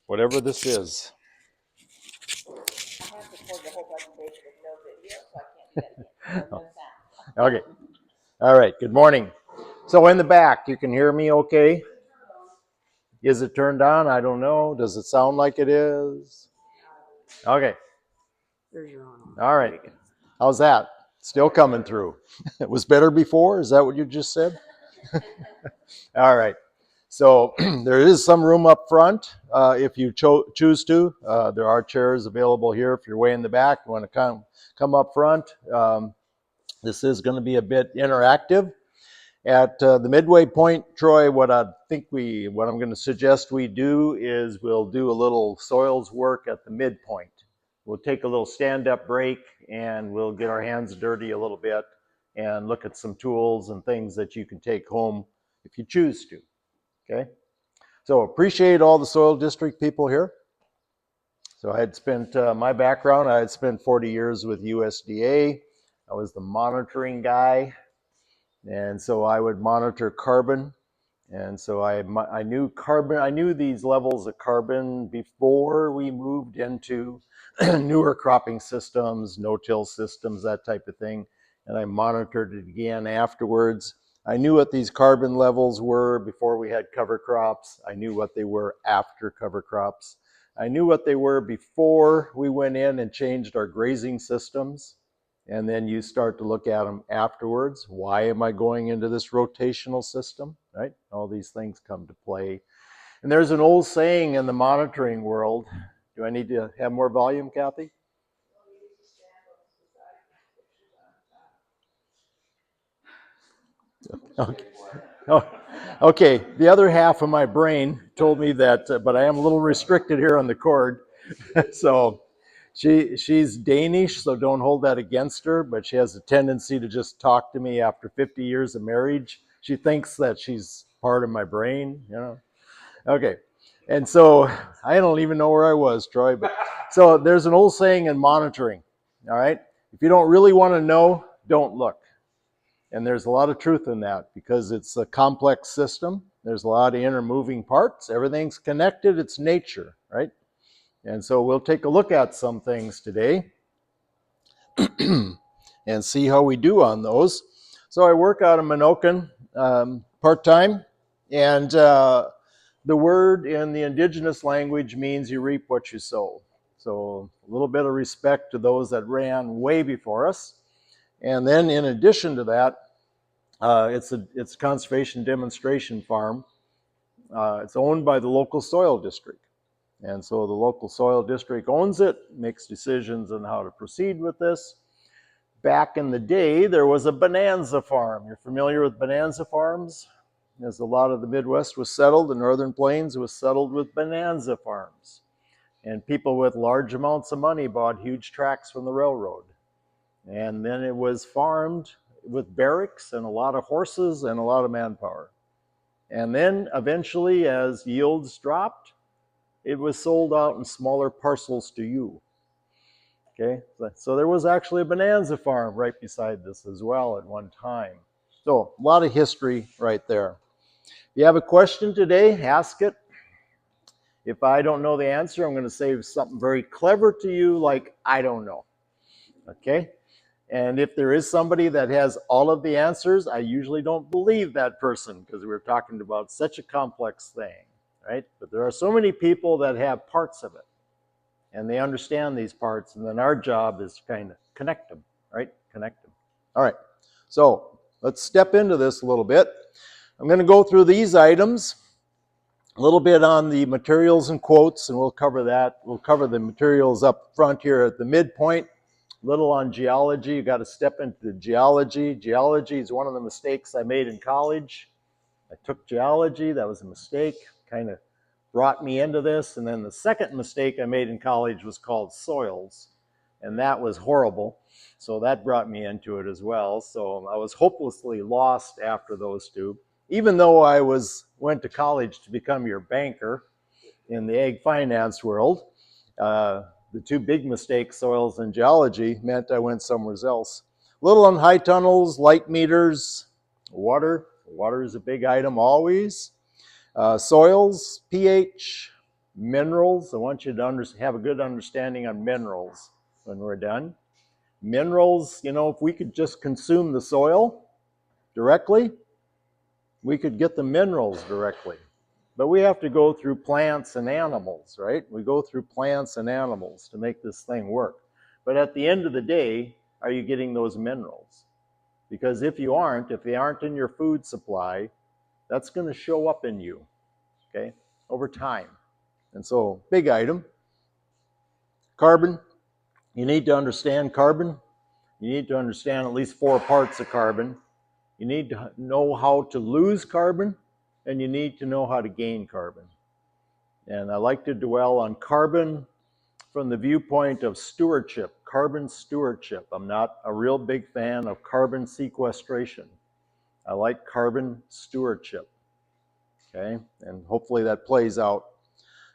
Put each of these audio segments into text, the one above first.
whatever this is. I have to record the whole presentation with no video, so I can't do that again. No sound. Okay. All right. Good morning. So in the back, you can hear me okay? Is it turned on? I don't know. Does it sound like it is? Okay. There's your own. All right. How's that? Still coming through. It was better before? Is that what you just said? All right. So there is some room up front if you choose to. There are chairs available here if you're way in the back. You want to come up front. This is going to be a bit interactive. At the midway point, Troy, what I'm going to suggest we do is we'll do a little soils work at the midpoint. We'll take a little stand-up break and we'll get our hands dirty a little bit and look at some tools and things that you can take home if you choose to. Okay, so appreciate all the soil district people here. So I had spent my background, I had spent 40 years with USDA. I was the monitoring guy, and so I would monitor carbon. And so I knew carbon, I knew these levels of carbon before we moved into newer cropping systems, no-till systems, that type of thing. And I monitored it again afterwards. I knew what these carbon levels were before we had cover crops. I knew what they were after cover crops. I knew what they were before we went in and changed our grazing systems. And then you start to look at them afterwards. Why am I going into this rotational system, right? All these things come to play. And there's an old saying in the monitoring world. Do I need to have more volume, Kathy? Okay. Oh, okay. The other half of my brain told me that, but I am a little restricted here on the cord. So she's Danish, so don't hold that against her, but she has a tendency to just talk to me after 50 years of marriage. She thinks that she's part of my brain, you know. Okay. And so I don't even know where I was, Troy, but so there's an old saying in monitoring, all right? If you don't really want to know, don't look. And there's a lot of truth in that because it's a complex system. There's a lot of intermoving parts. Everything's connected. It's nature, right? And so we'll take a look at some things today and see how we do on those. So I work out of Minokan part-time, and the word in the indigenous language means you reap what you sow. So a little bit of respect to those that ran way before us. And then in addition to that, it's a conservation demonstration farm. It's owned by the local soil district. And so the local soil district owns it, makes decisions on how to proceed with this. Back in the day, there was a bonanza farm. You're familiar with bonanza farms? As a lot of the Midwest was settled, the Northern Plains was settled with bonanza farms. And people with large amounts of money bought huge tracts from the railroad. And then it was farmed with barracks and a lot of horses and a lot of manpower. And then eventually, as yields dropped, it was sold out in smaller parcels to you. Okay, so there was actually a bonanza farm right beside this as well at one time. So a lot of history right there. If you have a question today, ask it. If I don't know the answer, I'm going to say something very clever to you like, I don't know. Okay? And if there is somebody that has all of the answers, I usually don't believe that person because we're talking about such a complex thing, right? But there are so many people that have parts of it and they understand these parts. And then our job is to kind of connect them, right? Connect them. All right. So let's step into this a little bit. I'm going to go through these items, a little bit on the materials and quotes, and we'll cover that. We'll cover the materials up front here at the midpoint. Little on geology. You got to step into geology. Geology is one of the mistakes I made in college. I took geology. That was a mistake. Kind of brought me into this. And then the second mistake I made in college was called soils. And that was horrible. So that brought me into it as well. So I was hopelessly lost after those two. Even though I went to college to become your banker in the ag finance world, the two big mistakes, soils and geology, meant I went somewhere else. Little on high tunnels, light meters, water. Water is a big item always. Soils, pH, Minerals, I want you to have a good understanding on minerals when we're done. Minerals, if we could just consume the soil directly, we could get the minerals directly. But we have to go through plants and animals, right? We go through plants and animals to make this thing work. But at the end of the day, are you getting those minerals? Because if they aren't in your food supply, that's going to show up in you, okay, over time. And so, big item. Carbon. You need to understand carbon. You need to understand at least 4 parts of carbon. You need to know how to lose carbon, and you need to know how to gain carbon. And I like to dwell on carbon from the viewpoint of stewardship, carbon stewardship. I'm not a real big fan of carbon sequestration. I like carbon stewardship, okay? And hopefully that plays out.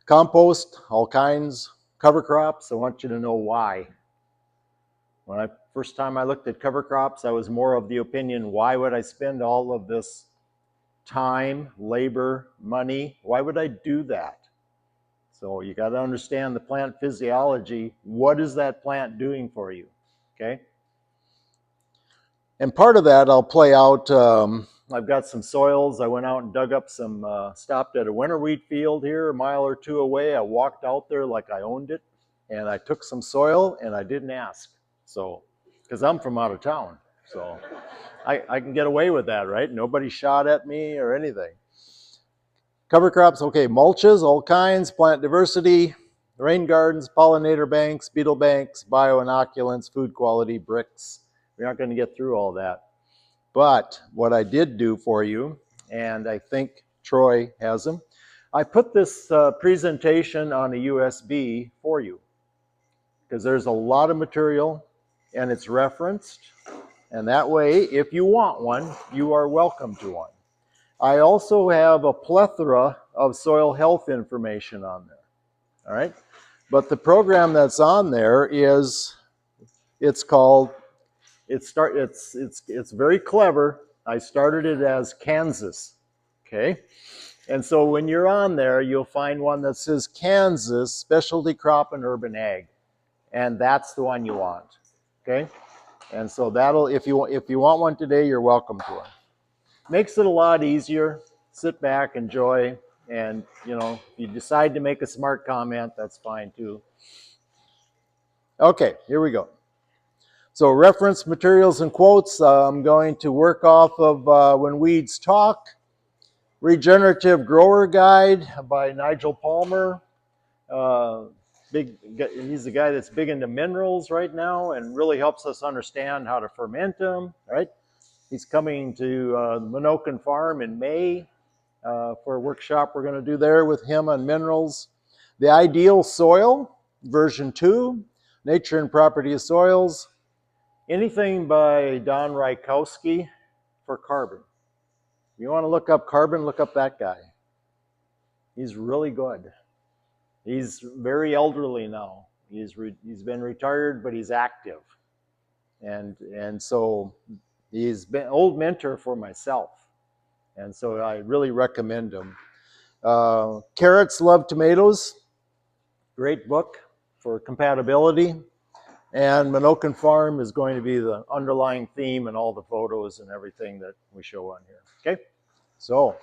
Compost, all kinds. Cover crops, I want you to know why. First time I looked at cover crops, I was more of the opinion, why would I spend all of this time, labor, money? Why would I do that? So you got to understand the plant physiology. What is that plant doing for you? Okay? And part of that I'll play out. I've got some soils. I went out and dug up stopped at a winter wheat field here, a mile or 2 away. I walked out there like I owned it, and I took some soil, and I didn't ask. So, because I'm from out of town. So I can get away with that, right? Nobody shot at me or anything. Cover crops, okay, mulches, all kinds, plant diversity, rain gardens, pollinator banks, beetle banks, bioinoculants, food quality, bricks. We're not going to get through all that. But what I did do for you, and I think Troy has them, I put this presentation on a USB for you because there's a lot of material and it's referenced. And that way, if you want one, you are welcome to one. I also have a plethora of soil health information on there, all right? But the program that's on there it's very clever. I started it as Kansas, okay? And so when you're on there, you'll find one that says Kansas Specialty Crop and Urban Ag, and that's the one you want, okay? And so if you want one today, you're welcome to one. Makes it a lot easier. Sit back, enjoy, and if you decide to make a smart comment, that's fine too. Okay, here we go. So reference materials and quotes. I'm going to work off of When Weeds Talk, Regenerative Grower Guide by Nigel Palmer. He's the guy that's big into minerals right now and really helps us understand how to ferment them, right? He's coming to the Minokan Farm in May for a workshop we're going to do there with him on minerals. The Ideal Soil, version 2, Nature and Property of Soils. Anything by Don Rykowski for carbon. If you want to look up carbon, look up that guy. He's really good. He's very elderly now. He's been retired, but he's active. And so he's been an old mentor for myself. And so I really recommend him. Carrots Love Tomatoes. Great book for compatibility. And Minokan Farm is going to be the underlying theme in all the photos and everything that we show on here. Okay? So,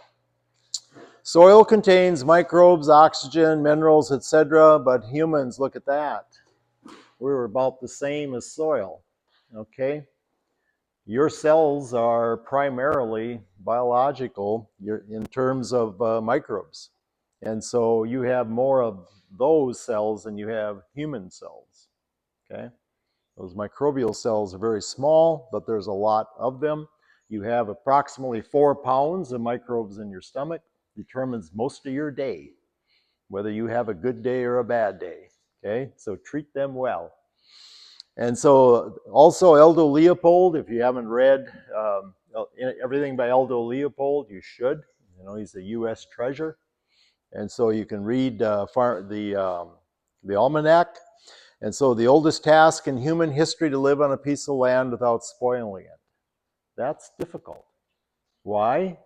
soil contains microbes, oxygen, minerals, etc. But humans, look at that. We're about the same as soil. Okay? Your cells are primarily biological in terms of microbes. And so you have more of those cells than you have human cells. Okay? Those microbial cells are very small, but there's a lot of them. You have approximately 4 pounds of microbes in your stomach. Determines most of your day, whether you have a good day or a bad day. Okay? So treat them well. And so also Aldo Leopold, if you haven't read everything by Aldo Leopold, you should. He's a U.S. treasure. And so you can read the almanac. And so the oldest task in human history to live on a piece of land without spoiling it. That's difficult. Why?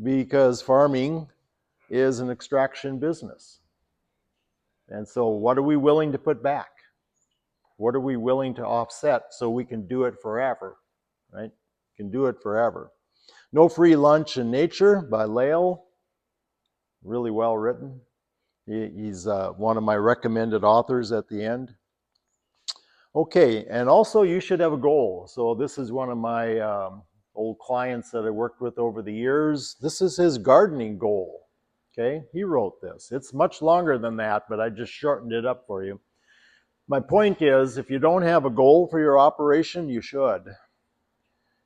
Because farming is an extraction business. And so what are we willing to put back? What are we willing to offset so we can do it forever, right? Can do it forever. No Free Lunch in Nature by Lael. Really well written. He's one of my recommended authors at the end. Okay, and also you should have a goal. So this is one of my old clients that I worked with over the years. This is his gardening goal. Okay, he wrote this. It's much longer than that, but I just shortened it up for you. My point is, if you don't have a goal for your operation, you should.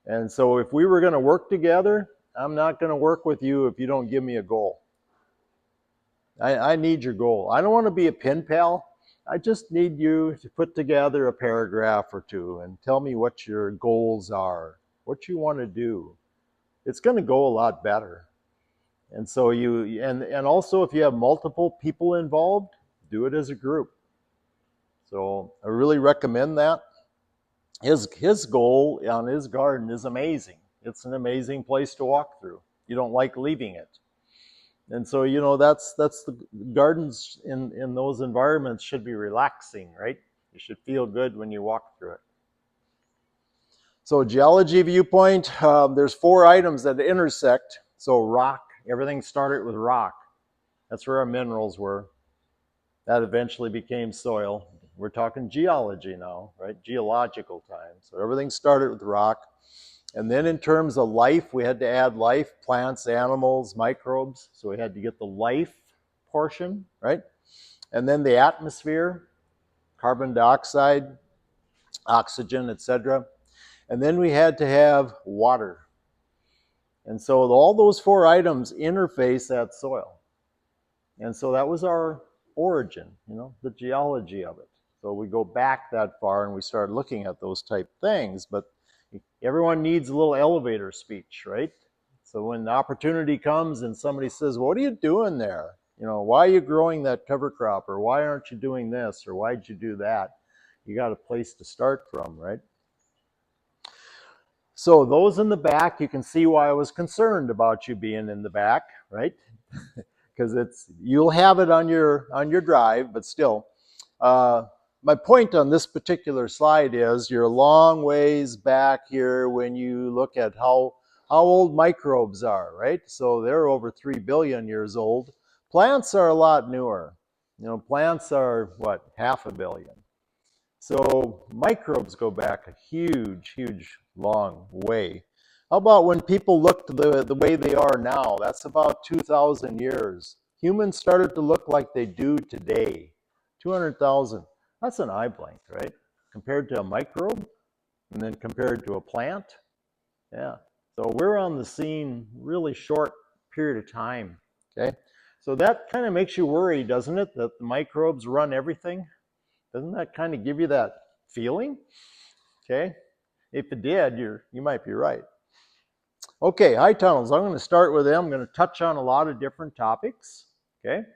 And so if we were going to work together, I'm not going to work with you if you don't give me a goal. I need your goal. I don't want to be a pen pal. I just need you to put together a paragraph or two and tell me what your goals are, what you want to do. It's going to go a lot better. And so and also if you have multiple people involved, do it as a group. So I really recommend that. His goal on his garden is amazing. It's an amazing place to walk through. You don't like leaving it. And so, that's the gardens in those environments should be relaxing, right? You should feel good when you walk through it. So geology viewpoint, there's 4 items that intersect. So rock, everything started with rock. That's where our minerals were. That eventually became soil. We're talking geology now, right? Geological time. So everything started with rock. And then in terms of life, we had to add life, plants, animals, microbes. So we had to get the life portion, right? And then the atmosphere, carbon dioxide, oxygen, etc. And then we had to have water. And so all those 4 items interface that soil. And so that was our origin, the geology of it. So we go back that far and we start looking at those type things. But everyone needs a little elevator speech, right? So when the opportunity comes and somebody says, what are you doing there? Why are you growing that cover crop? Or why aren't you doing this? Or why'd you do that? You got a place to start from, right? So those in the back, you can see why I was concerned about you being in the back, right? Because you'll have it on your drive, but still. My point on this particular slide is you're a long ways back here when you look at how old microbes are, right? So they're over 3 billion years old. Plants are a lot newer. Plants are, what, 500 million. So microbes go back a huge, huge, long way. How about when people looked the way they are now? That's about 2,000 years. Humans started to look like they do today. 200,000. That's an eye blink, right? Compared to a microbe, and then compared to a plant. Yeah. So we're on the scene really short period of time. Okay. So that kind of makes you worry, doesn't it? That the microbes run everything. Doesn't that kind of give you that feeling? Okay. If it did, you might be right. Okay, high tunnels. I'm going to start with them. I'm going to touch on a lot of different topics. Okay.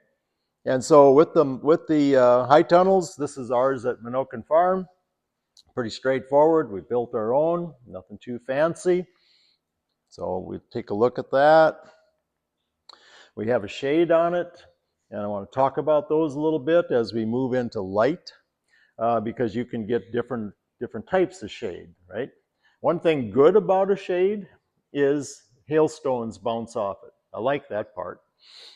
And so with the high tunnels, this is ours at Minokan Farm. Pretty straightforward. We built our own, nothing too fancy. So we take a look at that. We have a shade on it, and I want to talk about those a little bit as we move into light, because you can get different types of shade, right? One thing good about a shade is hailstones bounce off it. I like that part.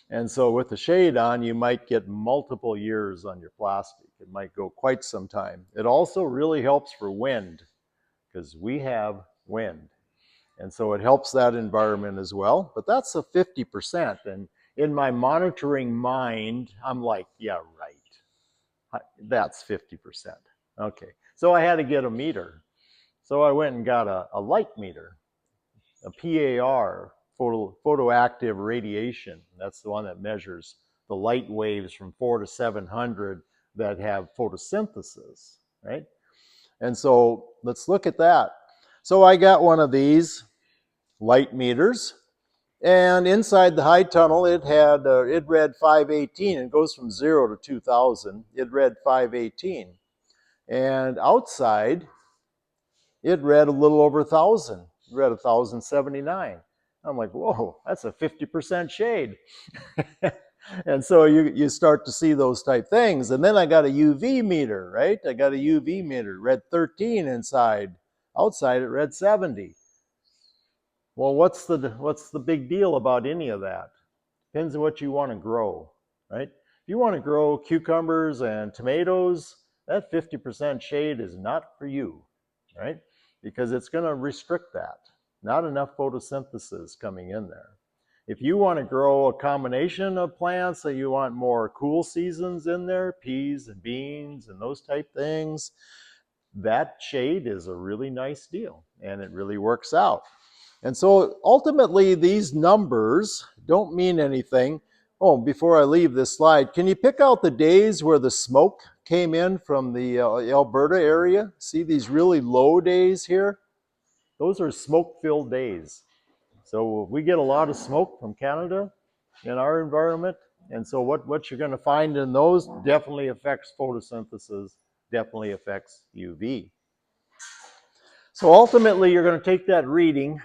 And so with the shade on, you might get multiple years on your plastic. It might go quite some time. It also really helps for wind, because we have wind. And so it helps that environment as well. But that's a 50%. And in my monitoring mind, I'm like, yeah, right. That's 50%. Okay. So I had to get a meter. So I went and got a light meter, a PAR, photoactive radiation. That's the one that measures the light waves from 400 to 700 that have photosynthesis, right? And so let's look at that. So I got one of these light meters, and inside the high tunnel, it read 518. It goes from 0 to 2,000. It read 518. And outside, it read a little over 1,000. It read 1,079. I'm like, whoa, that's a 50% shade. And so you start to see those type things. And then I got a UV meter, right? I got a UV meter, read 13 inside. Outside it read 70. Well, what's the big deal about any of that? Depends on what you want to grow, right? If you want to grow cucumbers and tomatoes, that 50% shade is not for you, right? Because it's going to restrict that. Not enough photosynthesis coming in there. If you want to grow a combination of plants, so you want more cool seasons in there, peas and beans and those type things, that shade is a really nice deal and it really works out. And so ultimately these numbers don't mean anything. Oh, before I leave this slide, can you pick out the days where the smoke came in from the Alberta area? See these really low days here? Those are smoke-filled days. So we get a lot of smoke from Canada in our environment. And so what you're going to find in those definitely affects photosynthesis, definitely affects UV. So ultimately, you're going to take that reading.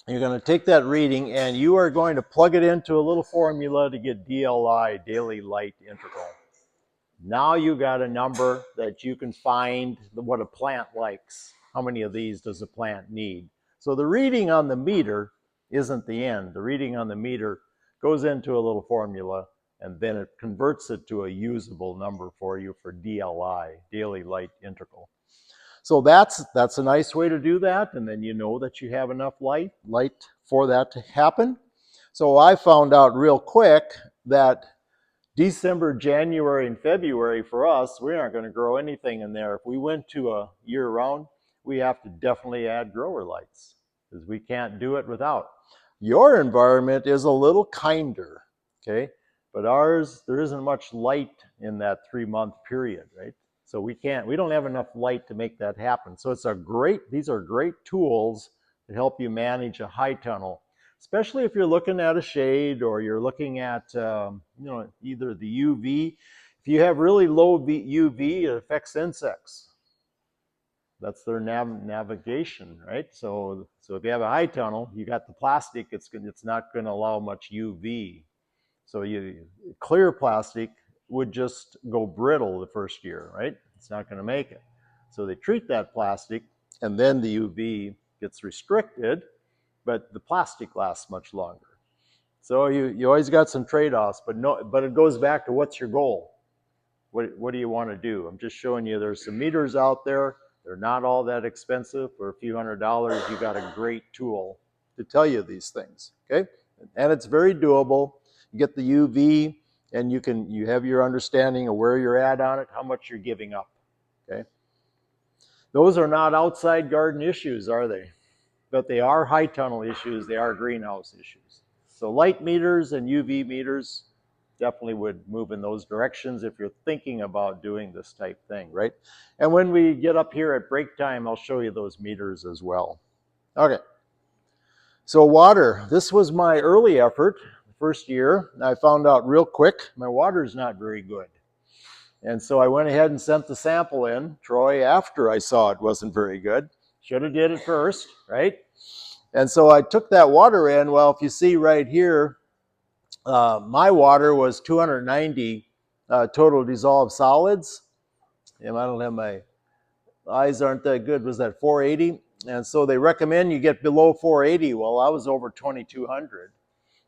You're going to take that reading and you are going to plug it into a little formula to get DLI, daily light integral. Now you got a number that you can find what a plant likes. How many of these does a plant need? So the reading on the meter isn't the end. The reading on the meter goes into a little formula and then it converts it to a usable number for you for DLI, daily light integral. So that's a nice way to do that, and then you know that you have enough light for that to happen. So I found out real quick that December, January, and February for us, we aren't going to grow anything in there. If we went to a year-round, we have to definitely add grower lights because we can't do it without. Your environment is a little kinder, okay? But ours, there isn't much light in that 3-month period, right? So we don't have enough light to make that happen. So these are great tools to help you manage a high tunnel, especially if you're looking at a shade or you're looking at, either the UV. If you have really low UV, it affects insects. That's their navigation, right? So if you have a high tunnel, you got the plastic, it's not going to allow much UV. So clear plastic would just go brittle the first year, right? It's not going to make it. So they treat that plastic, and then the UV gets restricted, but the plastic lasts much longer. So you always got some trade-offs, but it goes back to what's your goal? What do you want to do? I'm just showing you there's some meters out there. They're not all that expensive. For a few $100s, you got a great tool to tell you these things, okay? And it's very doable. You get the UV, and you have your understanding of where you're at on it, how much you're giving up, okay? Those are not outside garden issues, are they? But they are high tunnel issues. They are greenhouse issues. So light meters and UV meters definitely would move in those directions if you're thinking about doing this type thing, right? And when we get up here at break time, I'll show you those meters as well. Okay. So water, this was my early effort, the first year. I found out real quick, my water's not very good. And so I went ahead and sent the sample in, Troy, after I saw it wasn't very good. Should have did it first, right? And so I took that water in. Well, if you see right here, my water was 290 total dissolved solids. And I don't have my eyes aren't that good. Was that 480? And so they recommend you get below 480. Well, I was over 2200.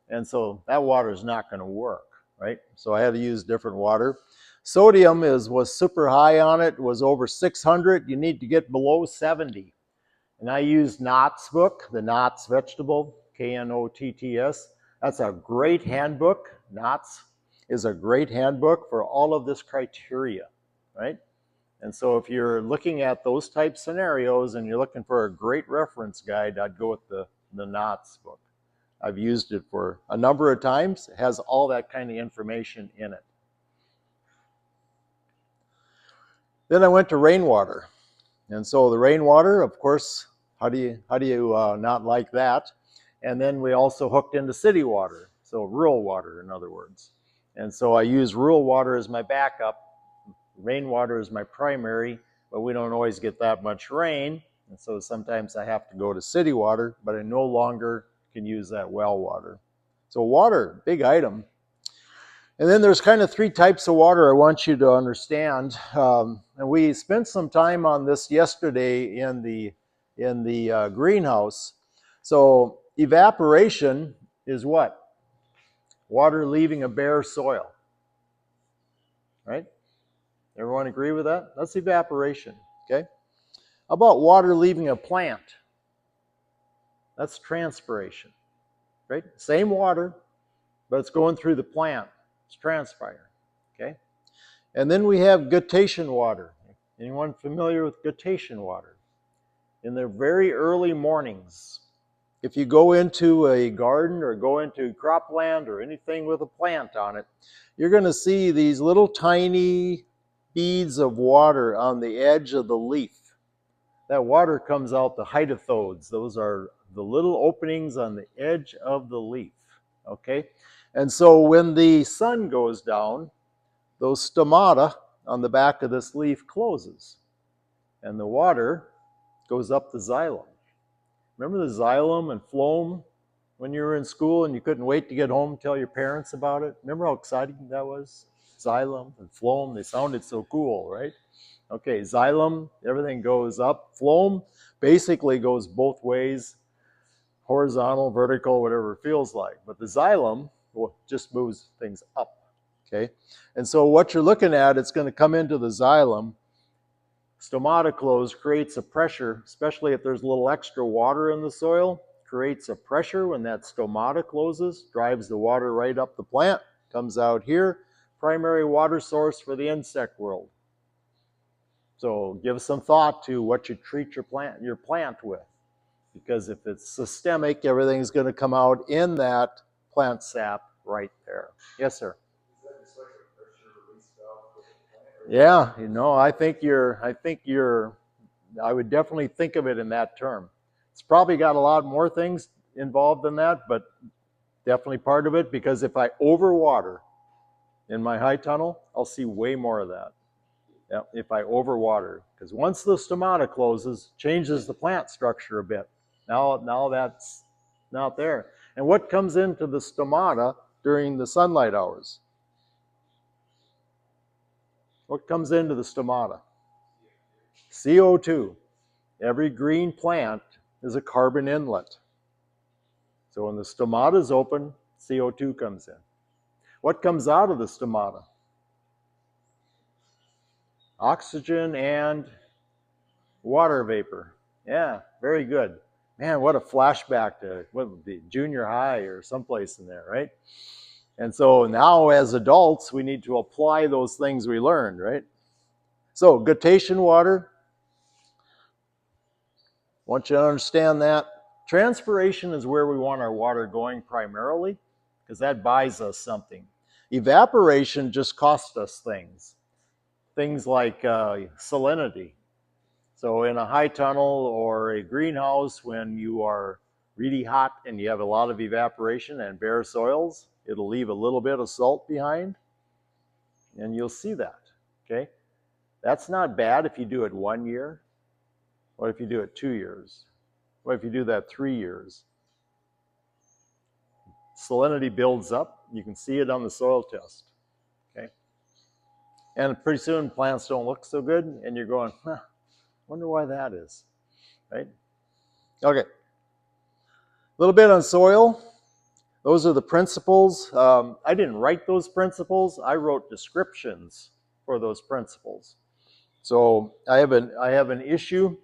And so that water is not going to work, right? So I had to use different water. Sodium was super high on it, was over 600. You need to get below 70. And I used Knott's book, the Knott's vegetable, Knotts. That's a great handbook. Knott's is a great handbook for all of this criteria, right? And so if you're looking at those type scenarios and you're looking for a great reference guide, I'd go with the Knott's book. I've used it for a number of times. It has all that kind of information in it. Then I went to rainwater. And so the rainwater, of course, how do you not like that? And then we also hooked into city water, so rural water, in other words. And so I use rural water as my backup. Rainwater is my primary, but we don't always get that much rain. And so sometimes I have to go to city water, but I no longer can use that well water. So water, big item. And then there's kind of three types of water I want you to understand. And we spent some time on this yesterday in the greenhouse. So evaporation is what? Water leaving a bare soil, right? Everyone agree with that? That's evaporation, okay? How about water leaving a plant? That's transpiration, right? Same water, but it's going through the plant. It's transpiring, okay? And then we have guttation water. Anyone familiar with guttation water? In the very early mornings, if you go into a garden or go into cropland or anything with a plant on it, you're going to see these little tiny beads of water on the edge of the leaf. That water comes out the hydathodes. Those are the little openings on the edge of the leaf, okay? And so when the sun goes down, those stomata on the back of this leaf closes, and the water goes up the xylem. Remember the xylem and phloem when you were in school and you couldn't wait to get home and tell your parents about it? Remember how exciting that was? Xylem and phloem, they sounded so cool, right? Okay, xylem, everything goes up. Phloem basically goes both ways, horizontal, vertical, whatever it feels like. But the xylem just moves things up, okay? And so what you're looking at, it's going to come into the xylem. Stomata close creates a pressure, especially if there's a little extra water in the soil, creates a pressure when that stomata closes, drives the water right up the plant, comes out here, primary water source for the insect world. So give some thought to what you treat your plant with, because if it's systemic, everything's going to come out in that plant sap right there. Yes, sir. Yeah, I would definitely think of it in that term. It's probably got a lot more things involved in that, but definitely part of it, because if I overwater in my high tunnel, I'll see way more of that. Yeah, if I overwater, because once the stomata closes, changes the plant structure a bit. Now that's not there. And what comes into the stomata during the sunlight hours? What comes into the stomata? CO2. Every green plant is a carbon inlet. So when the stomata is open, CO2 comes in. What comes out of the stomata? Oxygen and water vapor. Yeah, very good. Man, what a flashback to what would be junior high or someplace in there, right? And so now as adults, we need to apply those things we learned, right? So guttation water, I want you to understand that. Transpiration is where we want our water going primarily, because that buys us something. Evaporation just costs us things. Things like salinity. So in a high tunnel or a greenhouse, when you are really hot and you have a lot of evaporation and bare soils, it'll leave a little bit of salt behind, and you'll see that, okay? That's not bad if you do it 1 year. What if you do it 2 years? What if you do that 3 years? Salinity builds up. You can see it on the soil test, okay? And pretty soon plants don't look so good, and you're going, wonder why that is, right? Okay. A little bit on soil. Those are the principles. I didn't write those principles. I wrote descriptions for those principles. So I have an issue,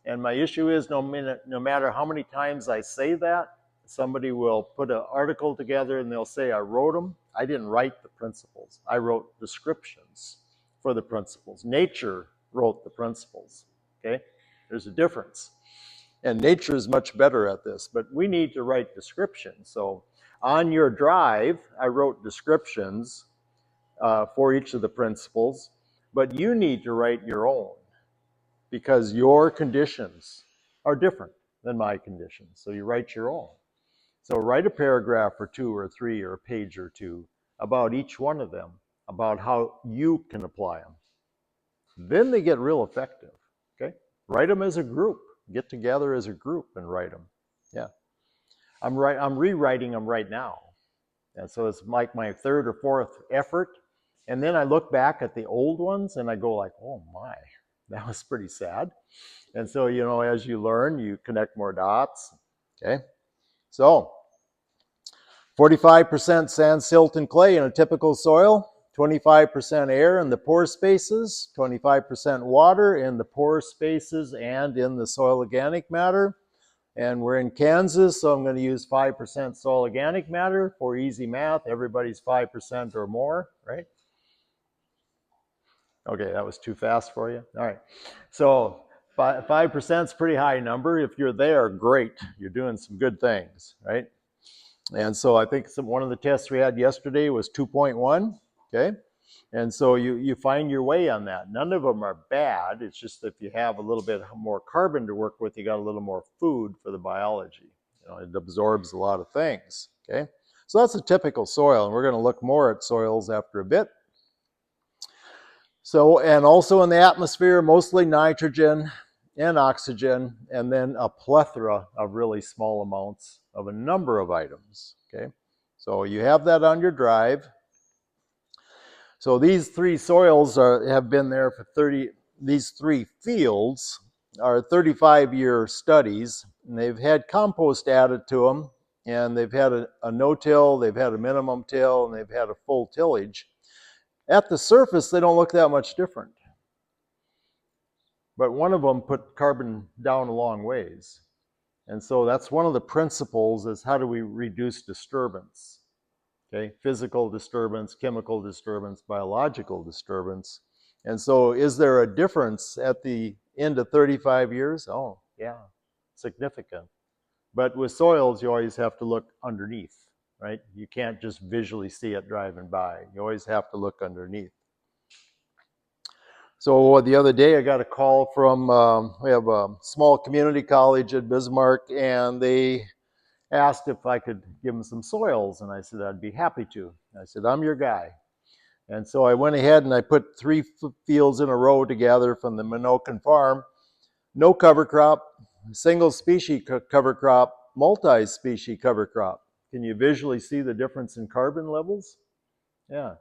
and my issue is no matter how many times I say that, somebody will put an article together and they'll say I wrote them. I didn't write the principles. I wrote descriptions for the principles. Nature wrote the principles, okay? There's a difference. And nature is much better at this, but we need to write descriptions. So on your drive, I wrote descriptions for each of the principles, but you need to write your own because your conditions are different than my conditions. So you write your own. So write a paragraph or two or three or a page or two about each one of them, about how you can apply them. Then they get real effective, okay? Write them as a group. Get together as a group and write them. Yeah. I'm rewriting them right now. And so it's like my third or fourth effort. And then I look back at the old ones and I go like, oh my, that was pretty sad. And so, as you learn, you connect more dots. Okay. So 45% sand, silt, and clay in a typical soil, 25% air in the pore spaces, 25% water in the pore spaces and in the soil organic matter. And we're in Kansas, so I'm going to use 5% soil organic matter for easy math. Everybody's 5% or more, right? Okay, that was too fast for you. All right. So 5% is a pretty high number. If you're there, great. You're doing some good things, right? And so I think one of the tests we had yesterday was 2.1, okay? And so you find your way on that. None of them are bad. It's just if you have a little bit more carbon to work with, you got a little more food for the biology. It absorbs a lot of things, okay? So that's a typical soil, and we're going to look more at soils after a bit. So, and also in the atmosphere, mostly nitrogen and oxygen, and then a plethora of really small amounts of a number of items, okay? So you have that on your drive. So these three soils have been there for these three fields are 35-year studies, and they've had compost added to them, and they've had a no-till, they've had a minimum till, and they've had a full tillage. At the surface, they don't look that much different. But one of them put carbon down a long ways. And so that's one of the principles is how do we reduce disturbance? Okay, physical disturbance, chemical disturbance, biological disturbance. And so is there a difference at the end of 35 years? Oh, yeah, significant. But with soils, you always have to look underneath, right? You can't just visually see it driving by. You always have to look underneath. So the other day I got a call from, we have a small community college at Bismarck, and they asked if I could give them some soils, and I said I'd be happy to. I said, I'm your guy. And so I went ahead and I put 3 fields in a row together from the Minokan farm. No cover crop, single species cover crop, multi-species cover crop. Can you visually see the difference in carbon levels? Yeah.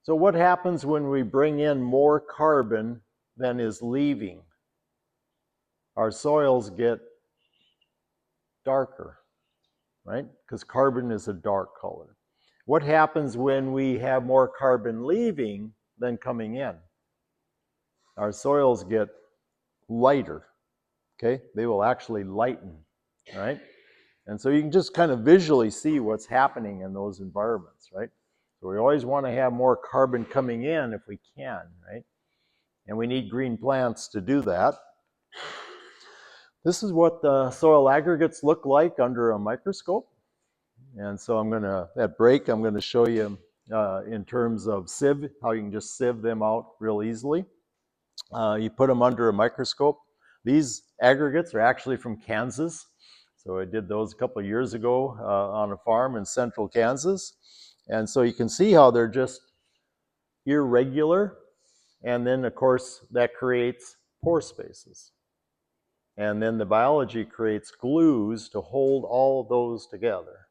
So what happens when we bring in more carbon than is leaving? Our soils get darker, right? Because carbon is a dark color. What happens when we have more carbon leaving than coming in? Our soils get lighter, okay? They will actually lighten, right? And so you can just kind of visually see what's happening in those environments, right? So we always want to have more carbon coming in if we can, right? And we need green plants to do that. This is what the soil aggregates look like under a microscope. And so at break, I'm going to show you in terms of sieve, how you can just sieve them out real easily. You put them under a microscope. These aggregates are actually from Kansas. So I did those a couple of years ago on a farm in central Kansas. And so you can see how they're just irregular. And then, of course, that creates pore spaces. And then the biology creates glues to hold all of those together.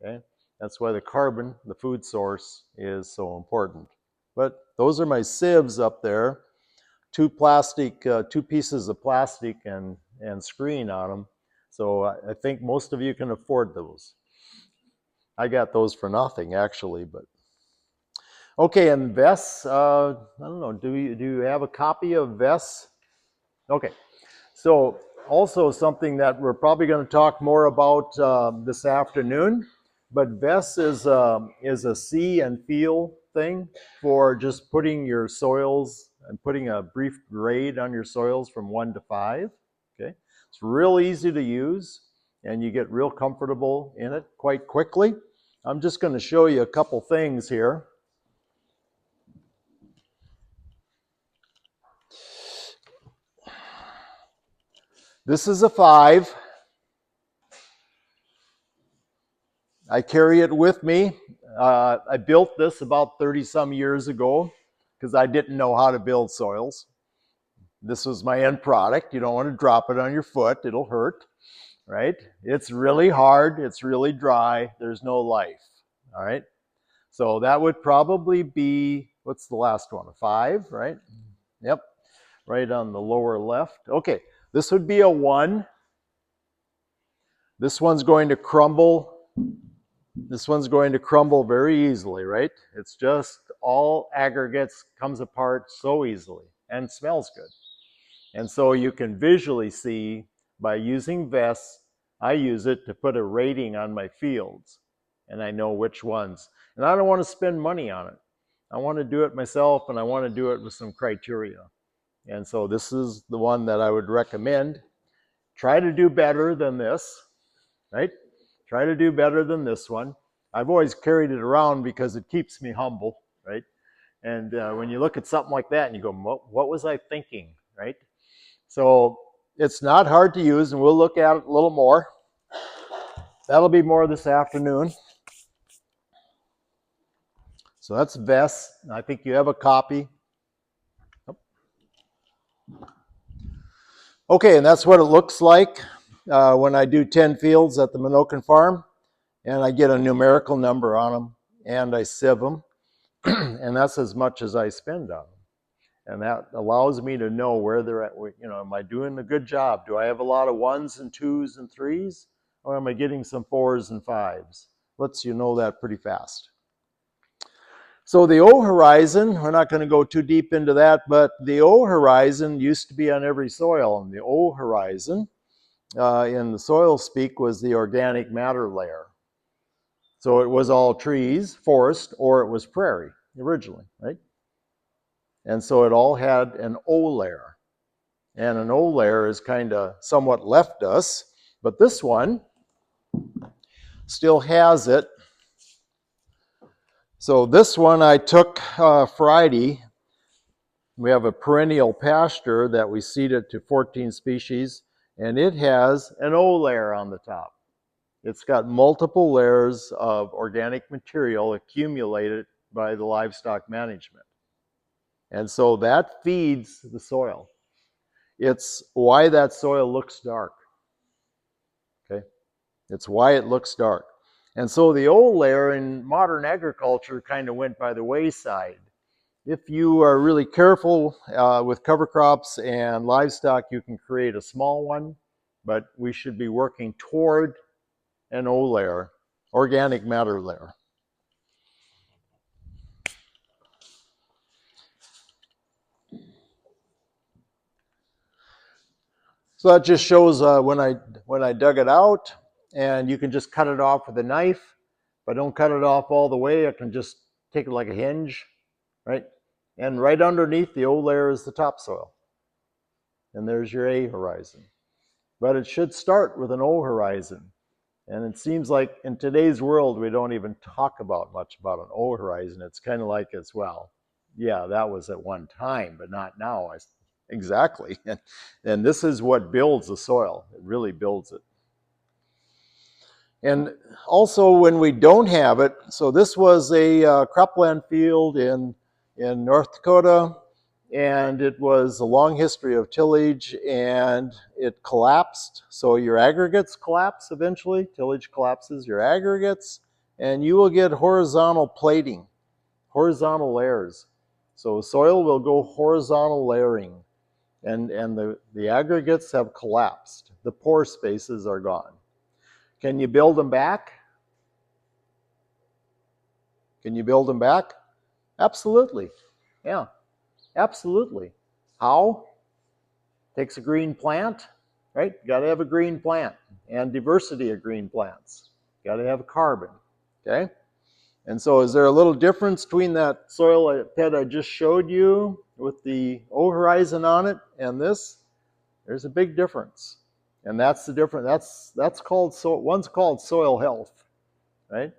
Okay? That's why the carbon, the food source, is so important. But those are my sieves up there. 2 pieces of plastic and screen on them. So I think most of you can afford those. I got those for nothing, actually, but. Okay, and VES, I don't know, do you have a copy of VES? Okay, so also something that we're probably going to talk more about this afternoon, but VES is a see and feel thing for just putting your soils and putting a brief grade on your soils from 1 to 5. Okay, it's real easy to use, and you get real comfortable in it quite quickly. I'm just going to show you a couple things here. This is a 5. I carry it with me. I built this about 30 some years ago because I didn't know how to build soils. This was my end product. You don't want to drop it on your foot. It'll hurt, right? It's really hard. It's really dry. There's no life. All right. So that would probably be, what's the last one? A 5, right? Yep. Right on the lower left. Okay. This would be a 1. This one's going to crumble. This one's going to crumble very easily, right? It's just all aggregates, comes apart so easily and smells good. And so you can visually see by using VES, I use it to put a rating on my fields, and I know which ones. And I don't want to spend money on it. I want to do it myself, and I want to do it with some criteria. And so this is the one that I would recommend. Try to do better than this, right? Try to do better than this one. I've always carried it around because it keeps me humble, right? And when you look at something like that and you go, what was I thinking, right? So it's not hard to use, and we'll look at it a little more. That'll be more this afternoon. So that's VES. I think you have a copy. Okay, and that's what it looks like when I do 10 fields at the Minokan farm, and I get a numerical number on them, and I sieve them, and that's as much as I spend on them. And that allows me to know where they're at. You know, am I doing a good job? Do I have a lot of 1s and 2s and 3s? Or am I getting some 4s and 5s? Lets you know that pretty fast. So the O horizon, we're not going to go too deep into that, but the O horizon used to be on every soil. And the O horizon, in the soil speak, was the organic matter layer. So it was all trees, forest, or it was prairie originally, right? And so it all had an O layer. And an O layer is kind of somewhat left us, but this one still has it. So this one I took Friday. We have a perennial pasture that we seeded to 14 species, and it has an O layer on the top. It's got multiple layers of organic material accumulated by the livestock management. And so that feeds the soil. It's why that soil looks dark. Okay? It's why it looks dark. And so the O layer in modern agriculture kind of went by the wayside. If you are really careful with cover crops and livestock, you can create a small one, but we should be working toward an O layer, organic matter layer. So that just shows when I dug it out, and you can just cut it off with a knife. If I don't cut it off all the way, I can just take it like a hinge, right? And right underneath the O layer is the topsoil. And there's your A horizon. But it should start with an O horizon. And it seems like in today's world, we don't even talk about much about an O horizon. It's kind of like it's, well, yeah, that was at one time, but not now. Exactly. And this is what builds the soil. It really builds it. And also when we don't have it, so this was a cropland field in North Dakota, and it was a long history of tillage, and it collapsed. So your aggregates collapse eventually. Tillage collapses your aggregates, and you will get horizontal plating, horizontal layers. So soil will go horizontal layering, and the aggregates have collapsed. The pore spaces are gone. Can you build them back? Can you build them back? Absolutely. Yeah, absolutely. How? Takes a green plant, right? Got to have a green plant and diversity of green plants. Got to have carbon, okay? And so is there a little difference between that soil pet I just showed you with the O horizon on it and this? There's a big difference. And that's the difference. That's called, one's called soil health, right?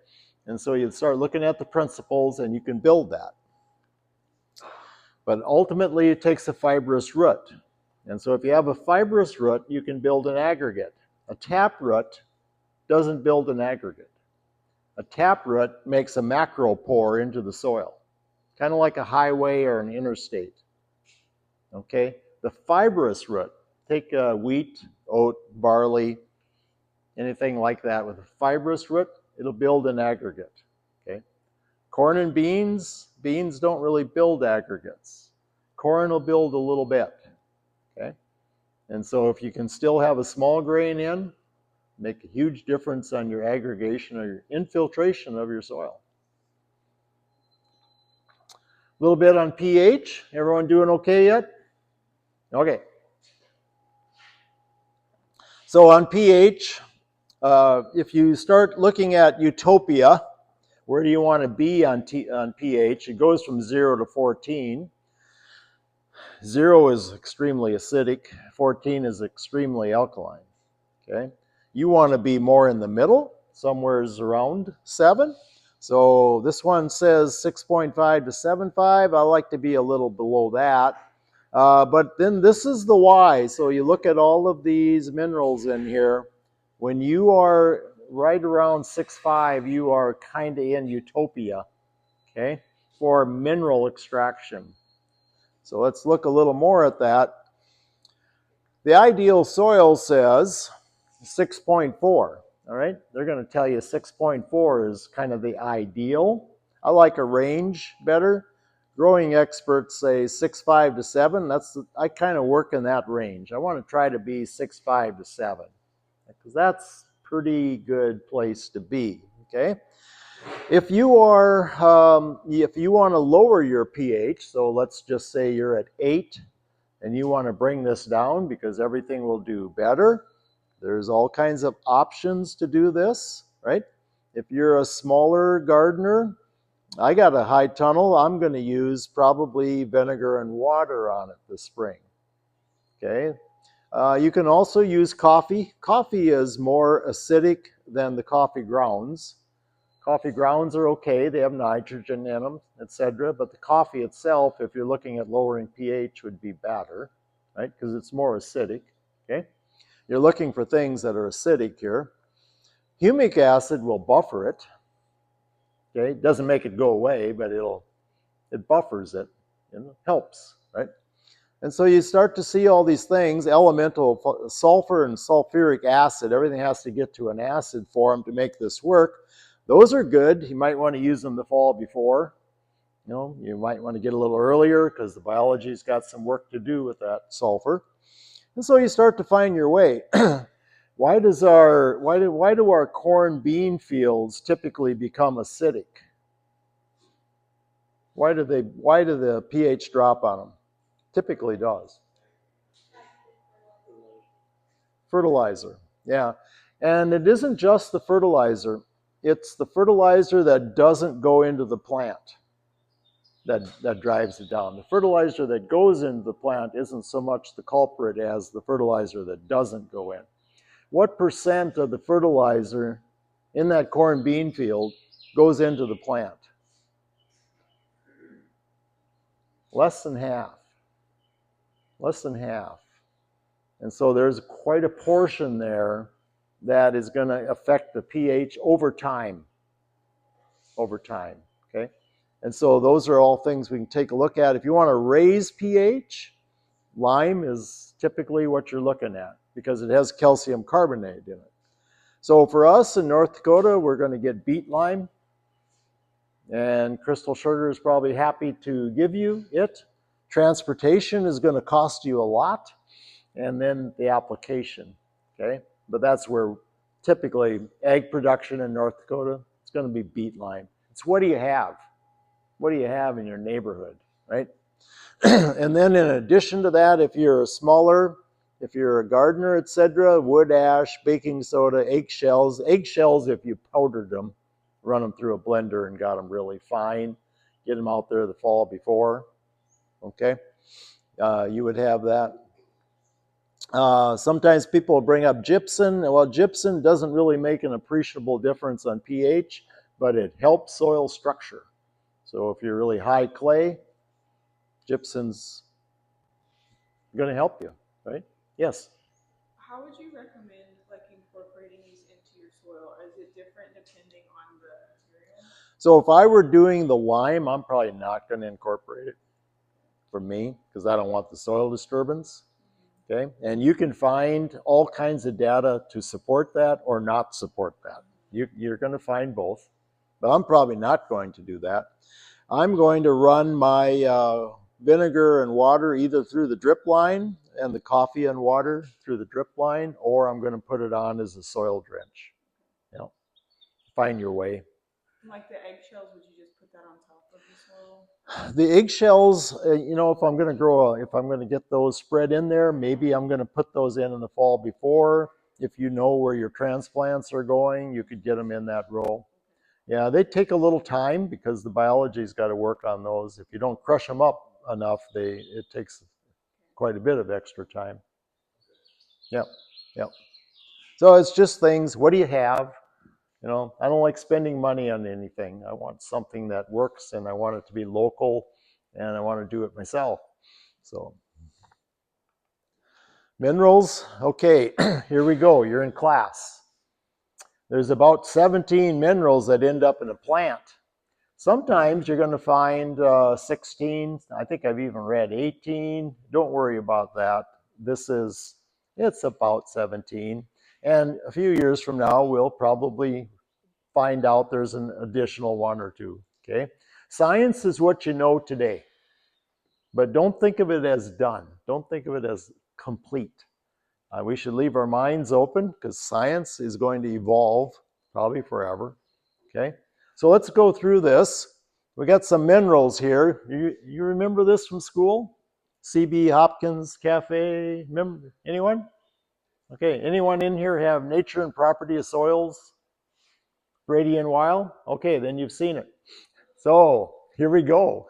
And so you start looking at the principles and you can build that. But ultimately it takes a fibrous root. And so if you have a fibrous root, you can build an aggregate. A taproot doesn't build an aggregate. A taproot makes a macropore into the soil, kind of like a highway or an interstate. Okay? The fibrous root, take wheat, oat, barley, anything like that with a fibrous root, it'll build an aggregate. Corn and beans don't really build aggregates. Corn will build a little bit, okay? And so if you can still have a small grain in, make a huge difference on your aggregation or your infiltration of your soil. A little bit on pH. Everyone doing okay yet? Okay. So on pH, if you start looking at utopia, where do you want to be on pH? It goes from 0 to 14. 0 is extremely acidic. 14 is extremely alkaline. Okay. You want to be more in the middle, somewhere around 7. So this one says 6.5 to 7.5. I like to be a little below that. But then this is the Y. So you look at all of these minerals in here. When you are right around 6.5, you are kind of in utopia, okay, for mineral extraction. So let's look a little more at that. The ideal soil says 6.4, all right? They're going to tell you 6.4 is kind of the ideal. I like a range better. Growing experts say 6.5 to 7. I kind of work in that range. I want to try to be 6.5 to 7 because that's a pretty good place to be, okay? If you want to lower your pH, so let's just say you're at 8 and you want to bring this down because everything will do better, there's all kinds of options to do this, right? If you're a smaller gardener, I got a high tunnel, I'm going to use probably vinegar and water on it this spring, okay? You can also use coffee. Coffee is more acidic than the coffee grounds. Coffee grounds are okay, they have nitrogen in them, etc. But the coffee itself, if you're looking at lowering pH, would be better, right? Because it's more acidic, okay? You're looking for things that are acidic here. Humic acid will buffer it, okay? It doesn't make it go away, but it buffers it and helps, right? And so you start to see all these things, elemental sulfur and sulfuric acid, everything has to get to an acid form to make this work. Those are good. You might want to use them the fall before. You might want to get a little earlier because the biology's got some work to do with that sulfur. And so you start to find your way. Why do our corn bean fields typically become acidic? Why do the pH drop on them? Typically does. Fertilizer, yeah. And it isn't just the fertilizer. It's the fertilizer that doesn't go into the plant that drives it down. The fertilizer that goes into the plant isn't so much the culprit as the fertilizer that doesn't go in. What percent of the fertilizer in that corn bean field goes into the plant? Less than half. Less than half. And so there's quite a portion there that is going to affect the pH over time. Over time, okay? And so those are all things we can take a look at. If you want to raise pH, lime is typically what you're looking at because it has calcium carbonate in it. So for us in North Dakota, we're going to get beet lime. And Crystal Sugar is probably happy to give you it. Transportation is going to cost you a lot. And then the application, okay? But that's where typically egg production in North Dakota, it's going to be beet lime. It's what do you have? What do you have in your neighborhood, right? And then in addition to that, if you're a gardener, etc., wood ash, baking soda, eggshells, if you powdered them, run them through a blender and got them really fine, get them out there the fall before, okay? You would have that. Sometimes people bring up gypsum. Well, gypsum doesn't really make an appreciable difference on pH, but it helps soil structure. So if you're really high clay, gypsum's going to help you, right? Yes? How would you recommend incorporating these into your soil? Is it different depending on the material? So if I were doing the lime, I'm probably not going to incorporate it for me because I don't want the soil disturbance. Okay, and you can find all kinds of data to support that or not support that. You're going to find both. but I'm probably not going to do that. I'm going to run my vinegar and water either through the drip line and the coffee and water through the drip line, or I'm going to put it on as a soil drench. You know, find your way. Like the eggshells, would you just put that on top of the soil? The eggshells, you know, if I'm going to get those spread in there, maybe I'm going to put those in the fall before. If you know where your transplants are going, you could get them in that row. Yeah, they take a little time because the biology's got to work on those. If you don't crush them up enough, it takes quite a bit of extra time. Yep, yep. So it's just things. What do you have? You know, I don't like spending money on anything. I want something that works, and I want it to be local, and I want to do it myself. So minerals. Okay, here we go. You're in class. There's about 17 minerals that end up in a plant. Sometimes you're going to find 16. I think I've even read 18. Don't worry about that. It's about 17. And a few years from now, we'll probably find out there's an additional one or two. Okay. Science is what you know today, but don't think of it as done. Don't think of it as complete. We should leave our minds open because science is going to evolve probably forever. Okay. So let's go through this. We got some minerals here. You remember this from school? C.B. Hopkins Cafe. Remember anyone? Okay. Anyone in here have Nature and Property of Soils? Brady and Weil? Okay, then you've seen it. So here we go.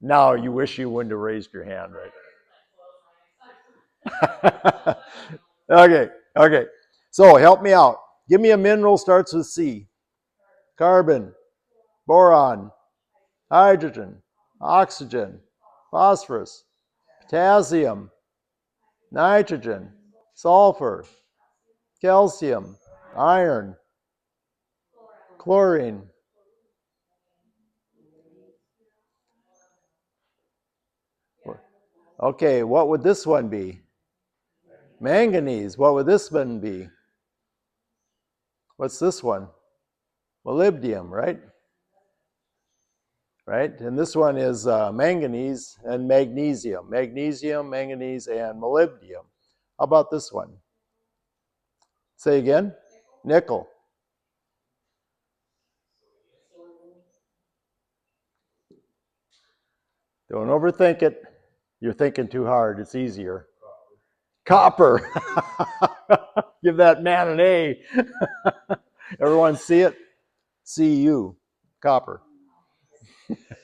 Now you wish you wouldn't have raised your hand, right? Okay. So help me out. Give me a mineral starts with C. Carbon, boron, hydrogen, oxygen, phosphorus, potassium, nitrogen, sulfur, calcium, iron, chlorine. Okay, what would this one be? Manganese. What would this one be? What's this one? Molybdenum, right? Right? And this one is manganese and magnesium. Magnesium, manganese, and molybdenum. How about this one? Say again? Nickel. Don't overthink it. You're thinking too hard. It's easier. Copper. Give that man an A. Everyone see it? CU. Copper.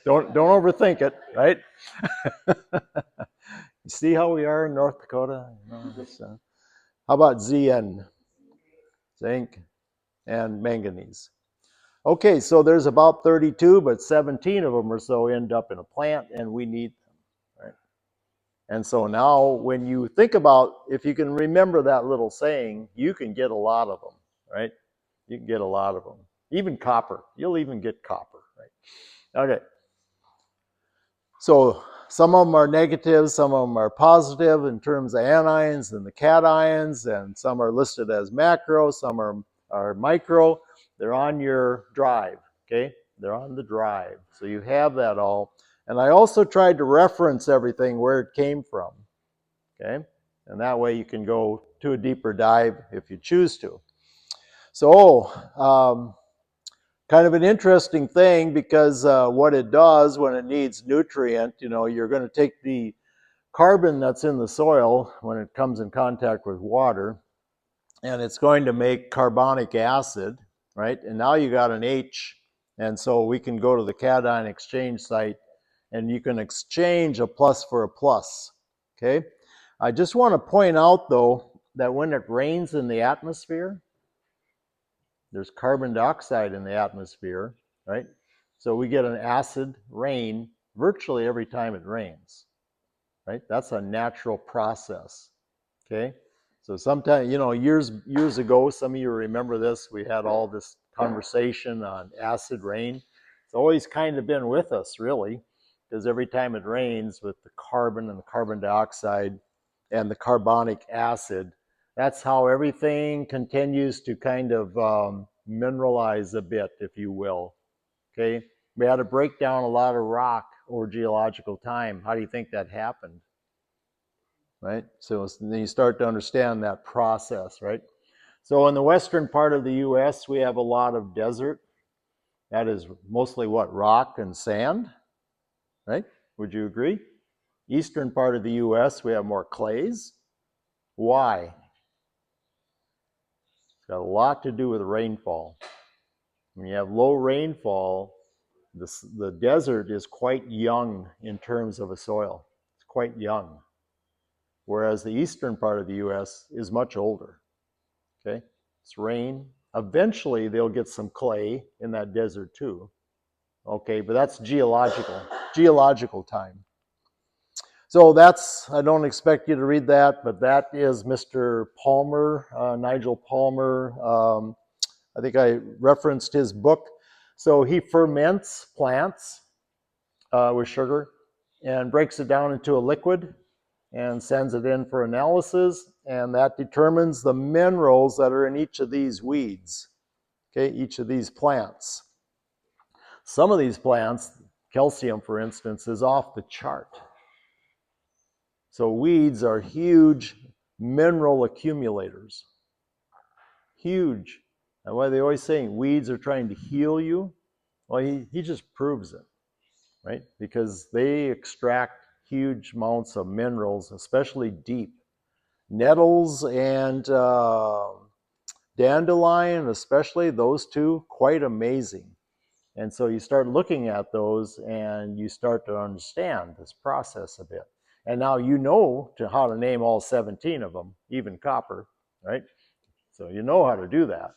Don't overthink it, right? You see how we are in North Dakota? How about ZN? Zinc and manganese. Okay, so there's about 32, but 17 of them or so end up in a plant, and we need them, right? And so now when you think about, if you can remember that little saying, you can get a lot of them, right? You can get a lot of them. Even copper. You'll even get copper, right? Okay. So some of them are negative, some of them are positive in terms of anions and the cations, and some are listed as macro, some are micro. They're on your drive, okay? They're on the drive. So you have that all. And I also tried to reference everything where it came from, okay? And that way you can go to a deeper dive if you choose to. So, kind of an interesting thing because what it does when it needs nutrient, you know, you're going to take the carbon that's in the soil when it comes in contact with water, and it's going to make carbonic acid, right? And now you got an H, and so we can go to the cation exchange site and you can exchange a plus for a plus, okay? I just want to point out though that when it rains in the atmosphere, there's carbon dioxide in the atmosphere, right? So we get an acid rain virtually every time it rains, right? That's a natural process, okay? So sometimes, you know, years ago, some of you remember this, we had all this conversation on acid rain. It's always kind of been with us, really, because every time it rains with the carbon and the carbon dioxide and the carbonic acid, that's how everything continues to kind of mineralize a bit, if you will. Okay, we had to break down a lot of rock over geological time. How do you think that happened? Right? So then you start to understand that process, right? So in the western part of the US, we have a lot of desert. That is mostly what? Rock and sand, right? Would you agree? Eastern part of the US, we have more clays. Why? It's got a lot to do with rainfall. When you have low rainfall, the desert is quite young in terms of a soil. It's quite young. Whereas the eastern part of the US is much older. Okay? It's rain. Eventually, they'll get some clay in that desert too. Okay, but that's geological time. So that's, I don't expect you to read that, but that is Mr. Palmer, Nigel Palmer. I think I referenced his book. So he ferments plants with sugar and breaks it down into a liquid and sends it in for analysis, and that determines the minerals that are in each of these weeds, okay, each of these plants. Some of these plants, calcium for instance, is off the chart. So weeds are huge mineral accumulators. Huge. And why are they always saying weeds are trying to heal you? Well, he just proves it, right? Because they extract huge amounts of minerals, especially deep. Nettles and dandelion, especially, those two, quite amazing. And so you start looking at those and you start to understand this process a bit. And now you know how to name all 17 of them, even copper, right? So you know how to do that.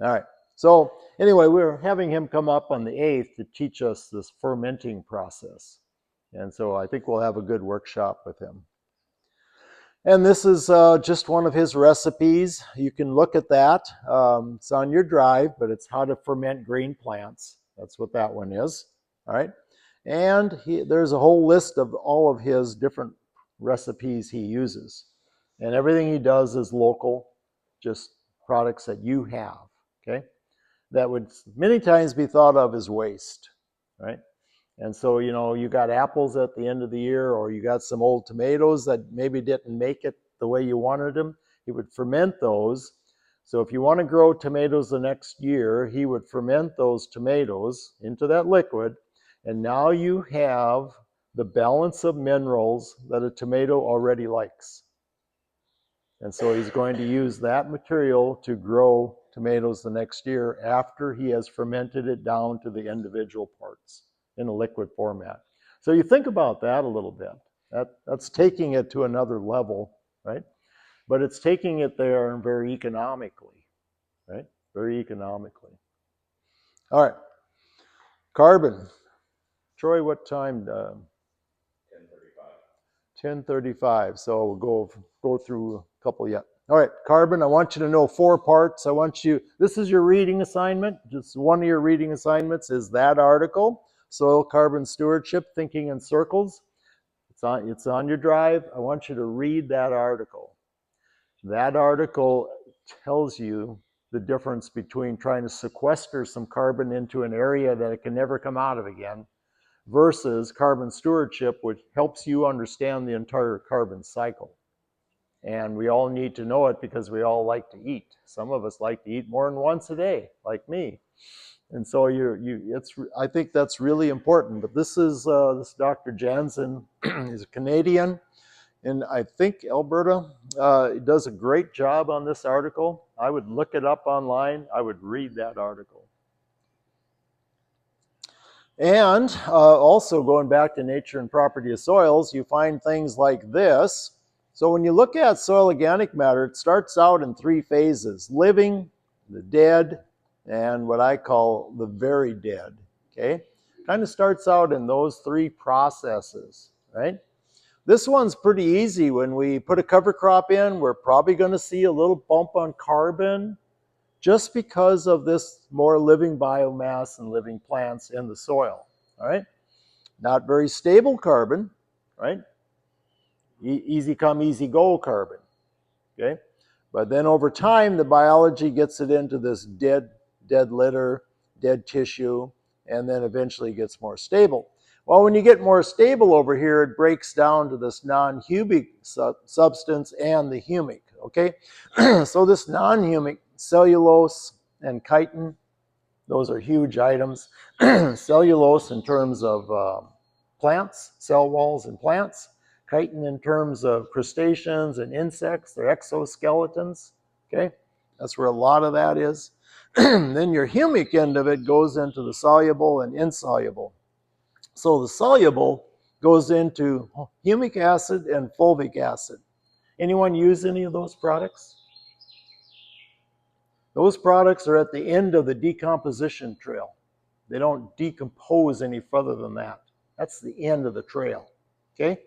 All right. So anyway, we're having him come up on the 8th to teach us this fermenting process. And so I think we'll have a good workshop with him. And this is just one of his recipes. You can look at that. It's on your drive, but it's how to ferment green plants. That's what that one is. All right. And there's a whole list of all of his different recipes he uses. And everything he does is local, just products that you have, okay? That would many times be thought of as waste, right? And so, you know, you got apples at the end of the year, or you got some old tomatoes that maybe didn't make it the way you wanted them. He would ferment those. So if you want to grow tomatoes the next year, he would ferment those tomatoes into that liquid. And now you have the balance of minerals that a tomato already likes. And so he's going to use that material to grow tomatoes the next year after he has fermented it down to the individual parts in a liquid format. So you think about that a little bit. That's taking it to another level, right? But it's taking it there very economically, right? Very economically. All right. Carbon. Troy, what time? 10:35. So we'll go through a couple yet. All right, carbon, I want you to know 4 parts. This is your reading assignment. Just one of your reading assignments is that article, Soil Carbon Stewardship, Thinking in Circles. It's on your drive. I want you to read that article. That article tells you the difference between trying to sequester some carbon into an area that it can never come out of again versus carbon stewardship, which helps you understand the entire carbon cycle. And we all need to know it because we all like to eat. Some of us like to eat more than once a day, like me. And so I think that's really important. But this is this Dr. Jansen. He's a Canadian, and I think Alberta. He does a great job on this article. I would look it up online. I would read that article. And also going back to nature and property of soils, you find things like this. So when you look at soil organic matter, it starts out in 3 phases: living, the dead, and what I call the very dead, okay? Kind of starts out in those 3 processes, right? This one's pretty easy. When we put a cover crop in, we're probably going to see a little bump on carbon just because of this more living biomass and living plants in the soil, all right? Not very stable carbon, right? Easy come, easy go carbon, okay? But then over time, the biology gets it into this dead dead litter, dead tissue, and then eventually gets more stable. Well, when you get more stable over here, it breaks down to this non-humic substance and the humic, okay? So this non-humic, cellulose and chitin, those are huge items. Cellulose in terms of plants, cell walls in plants. Chitin in terms of crustaceans and insects, their exoskeletons, okay? That's where a lot of that is. Then your humic end of it goes into the soluble and insoluble. So the soluble goes into humic acid and fulvic acid. Anyone use any of those products? Those products are at the end of the decomposition trail. They don't decompose any further than that. That's the end of the trail, okay?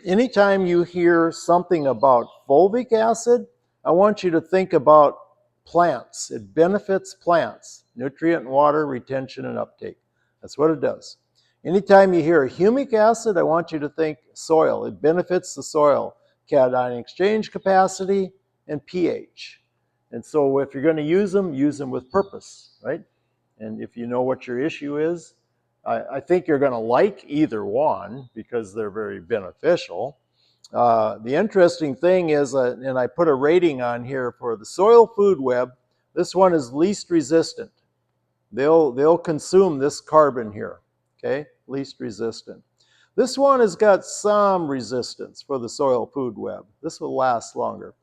Anytime you hear something about fulvic acid, I want you to think about plants. It benefits plants, nutrient and water retention and uptake. That's what it does. Anytime you hear humic acid, I want you to think soil. It benefits the soil, cation exchange capacity and pH. And so if you're going to use them with purpose, right? And if you know what your issue is, I think you're going to like either one because they're very beneficial. The interesting thing is, and I put a rating on here for the soil food web, this one is least resistant. They'll consume this carbon here, okay? Least resistant. This one has got some resistance for the soil food web. This will last longer.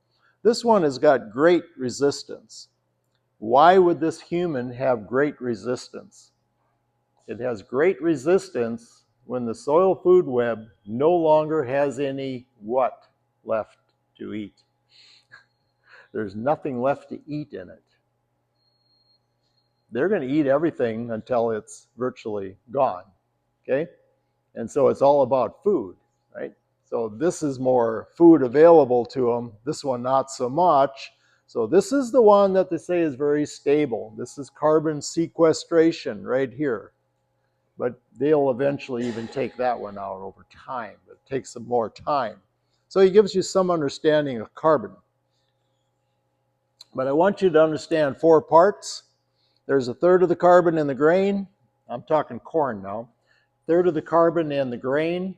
This one has got great resistance. Why would this human have great resistance? It has great resistance when the soil food web no longer has any what left to eat. There's nothing left to eat in it. They're going to eat everything until it's virtually gone, okay? And so it's all about food, right? So this is more food available to them. This one not so much. So this is the one that they say is very stable. This is carbon sequestration right here. But they'll eventually even take that one out over time. It takes some more time. So it gives you some understanding of carbon. But I want you to understand 4 parts. There's a third of the carbon in the grain. I'm talking corn now. Third of the carbon in the grain.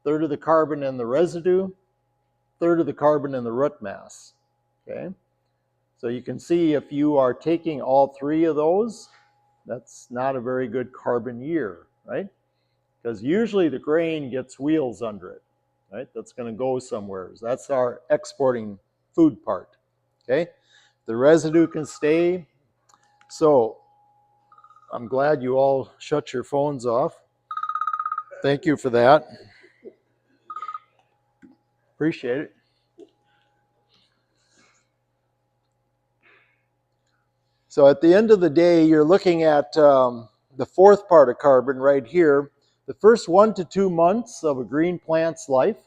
Third of the carbon in the residue. Third of the carbon in the root mass. Okay? So you can see if you are taking all 3 of those, that's not a very good carbon year, right? Because usually the grain gets wheels under it, right? That's going to go somewhere. That's our exporting food part, okay? The residue can stay. So I'm glad you all shut your phones off. Thank you for that. Appreciate it. So at the end of the day, you're looking at the 4th part of carbon right here. The first 1 to 2 months of a green plant's life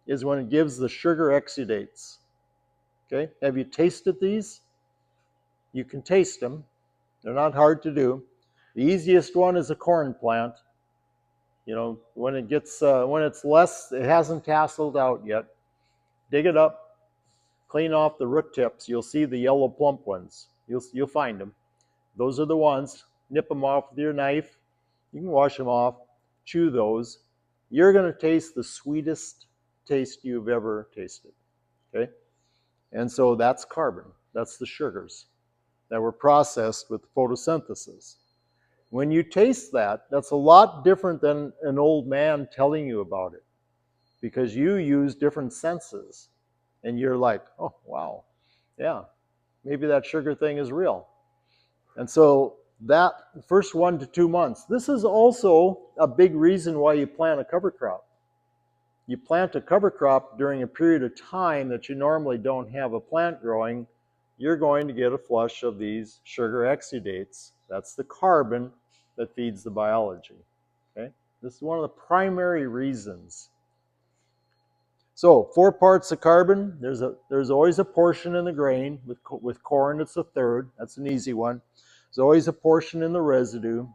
is when it gives the sugar exudates. Okay, have you tasted these? You can taste them. They're not hard to do. The easiest one is a corn plant. You know, when it gets, when it's less, it hasn't tasseled out yet. Dig it up, clean off the root tips. You'll see the yellow plump ones. You'll find them. Those are the ones. Nip them off with your knife. You can wash them off. Chew those. You're going to taste the sweetest taste you've ever tasted. Okay? And so that's carbon. That's the sugars that were processed with photosynthesis. When you taste that, that's a lot different than an old man telling you about it, because you use different senses. And you're like, oh, wow, yeah, maybe that sugar thing is real. And so that first 1 to 2 months, this is also a big reason why you plant a cover crop. You plant a cover crop during a period of time that you normally don't have a plant growing, you're going to get a flush of these sugar exudates. That's the carbon that feeds the biology. Okay? This is one of the primary reasons. So 4 parts of carbon. There's always a portion in the grain. With corn, it's a third. That's an easy one. There's always a portion in the residue.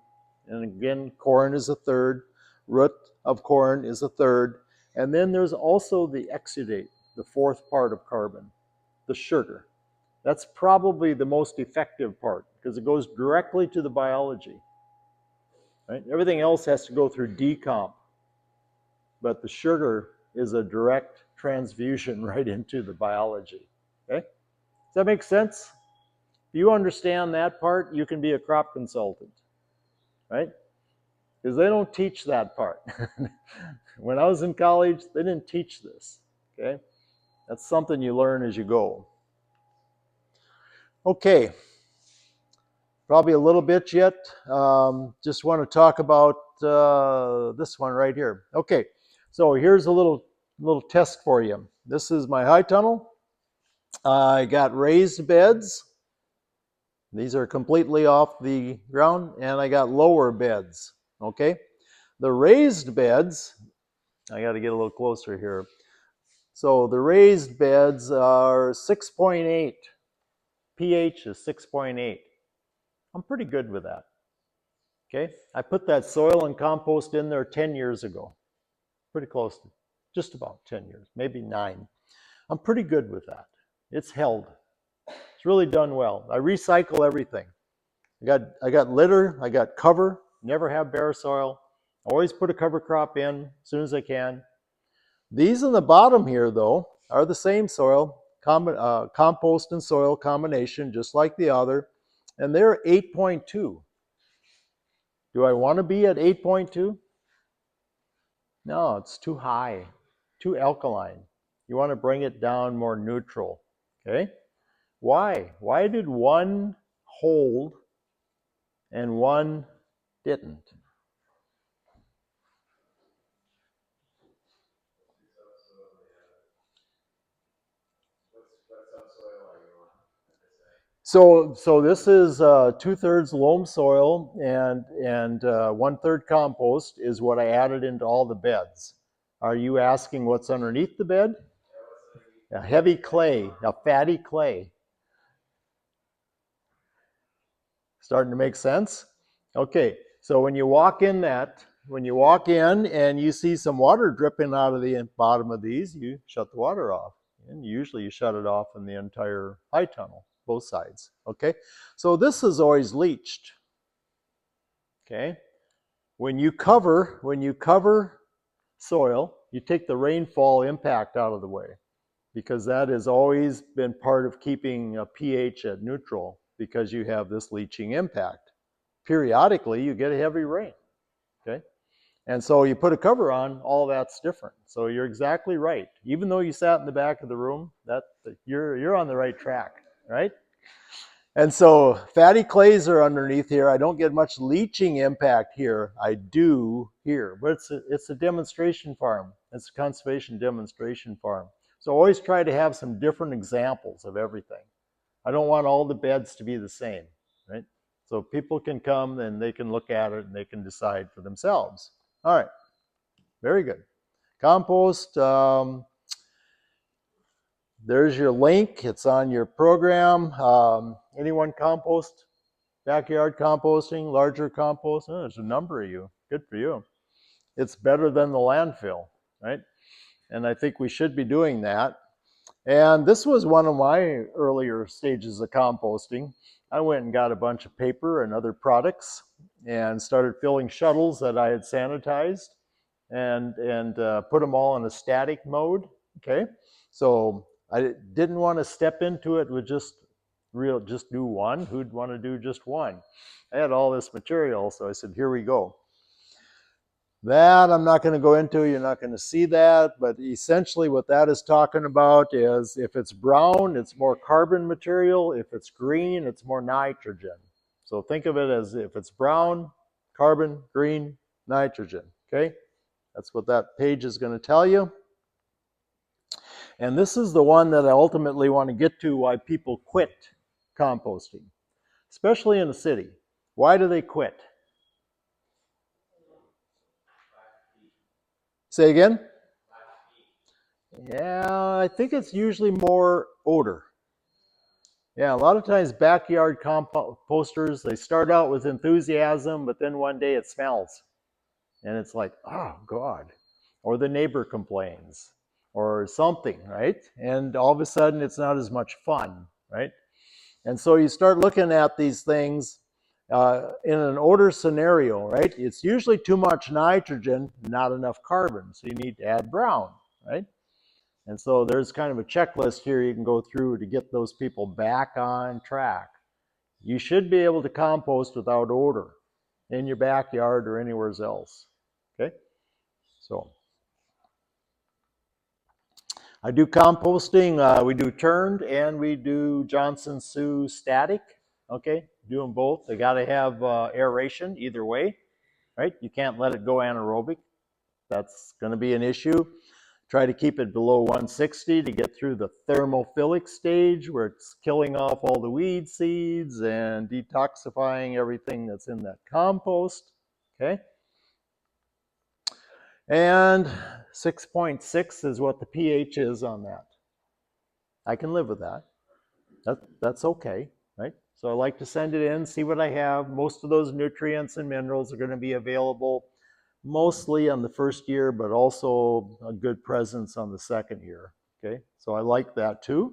And again, corn is a third. Root of corn is a third. And then there's also the exudate, the 4th part of carbon, the sugar. That's probably the most effective part because it goes directly to the biology. Right? Everything else has to go through decomp, but the sugar is a direct transfusion right into the biology. Okay? Does that make sense? If you understand that part, you can be a crop consultant, right? Because they don't teach that part. When I was in college, they didn't teach this. Okay? That's something you learn as you go. Okay. Probably a little bit yet. Just want to talk about this one right here. Okay, so here's a little test for you. This is my high tunnel. I got raised beds. These are completely off the ground, and I got lower beds. Okay, the raised beds. I got to get a little closer here. So the raised beds are 6.8. pH is 6.8. I'm pretty good with that. Okay, I put that soil and compost in there 10 years ago. Pretty close to, just about 10 years, maybe 9. I'm pretty good with that. It's held. It's really done well. I recycle everything. I got litter, I got cover, never have bare soil. Always put a cover crop in as soon as I can. These in the bottom here, though, are the same soil, compost and soil combination, just like the other, and they're 8.2. Do I want to be at 8.2? No, it's too high, too alkaline. You want to bring it down more neutral. Okay? Why? Why did one hold and one didn't? So this is 2/3 loam soil and 1/3 compost is what I added into all the beds. Are you asking what's underneath the bed? A heavy clay, a fatty clay. Starting to make sense? Okay, so when you walk in and you see some water dripping out of the bottom of these, you shut the water off. And usually you shut it off in the entire high tunnel, both sides. Okay, so this is always leached. Okay, when you cover soil, you take the rainfall impact out of the way because that has always been part of keeping a pH at neutral because you have this leaching impact. Periodically, you get a heavy rain. Okay, and so you put a cover on, all that's different. So you're exactly right. Even though you sat in the back of the room, you're on the right track, right? And so fatty clays are underneath here. I don't get much leaching impact here. I do here, but it's a demonstration farm. It's a conservation demonstration farm. So always try to have some different examples of everything. I don't want all the beds to be the same, right? So people can come and they can look at it and they can decide for themselves. All right, very good. Compost, there's your link. It's on your program. Anyone compost? Backyard composting, larger compost? Oh, there's a number of you. Good for you. It's better than the landfill, right? And I think we should be doing that. And this was one of my earlier stages of composting. I went and got a bunch of paper and other products and started filling shuttles that I had sanitized and put them all in a static mode. Okay, so I didn't want to step into it with just do one. Who'd want to do just one? I had all this material, so I said, here we go. That I'm not going to go into, you're not going to see that, but essentially what that is talking about is if it's brown, it's more carbon material. If it's green, it's more nitrogen. So think of it as if it's brown, carbon, green, nitrogen, okay? That's what that page is going to tell you. And this is the one that I ultimately want to get to why people quit composting, especially in the city. Why do they quit? Say again? Yeah, I think it's usually more odor. Yeah, a lot of times backyard composters, they start out with enthusiasm, but then one day it smells. And it's like, oh, God. Or the neighbor complains or something, right? And all of a sudden it's not as much fun, right? And so you start looking at these things in an odor scenario, right? It's usually too much nitrogen, not enough carbon. So you need to add brown, right? And so there's kind of a checklist here you can go through to get those people back on track. You should be able to compost without odor in your backyard or anywhere else, okay? So I do composting. We do turned and we do Johnson Sioux static, okay? Do them both. They got to have aeration either way, right? You can't let it go anaerobic. That's going to be an issue. Try to keep it below 160 to get through the thermophilic stage where it's killing off all the weed seeds and detoxifying everything that's in that compost, okay? And 6.6 is what the pH is on that. I can live with that. That's okay, right? So I like to send it in, see what I have. Most of those nutrients and minerals are going to be available mostly on the first year, but also a good presence on the second year, okay? So I like that too.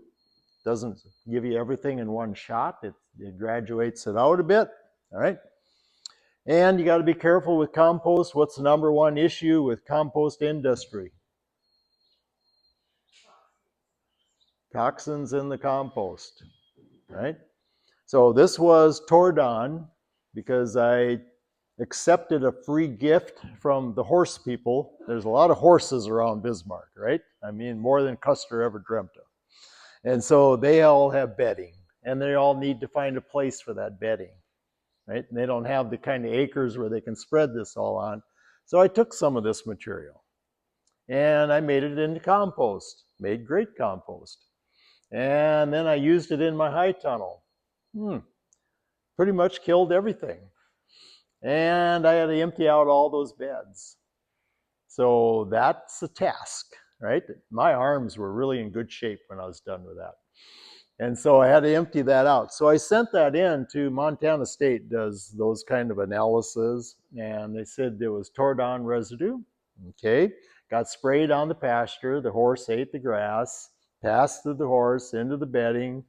Doesn't give you everything in one shot. It graduates it out a bit, all right? And you got to be careful with compost. What's the number one issue with compost industry? Toxins in the compost, right? So this was Tordon because I accepted a free gift from the horse people. There's a lot of horses around Bismarck, right? I mean, more than Custer ever dreamt of. And so they all have bedding, and they all need to find a place for that bedding, right? And they don't have the kind of acres where they can spread this all on. So I took some of this material, and I made it into compost, made great compost. And then I used it in my high tunnel. Pretty much killed everything. And I had to empty out all those beds. So that's a task, right? My arms were really in good shape when I was done with that. And so I had to empty that out. So I sent that in to Montana State, does those kind of analysis. And they said there was Tordon residue. Okay, got sprayed on the pasture. The horse ate the grass, passed through the horse into the bedding,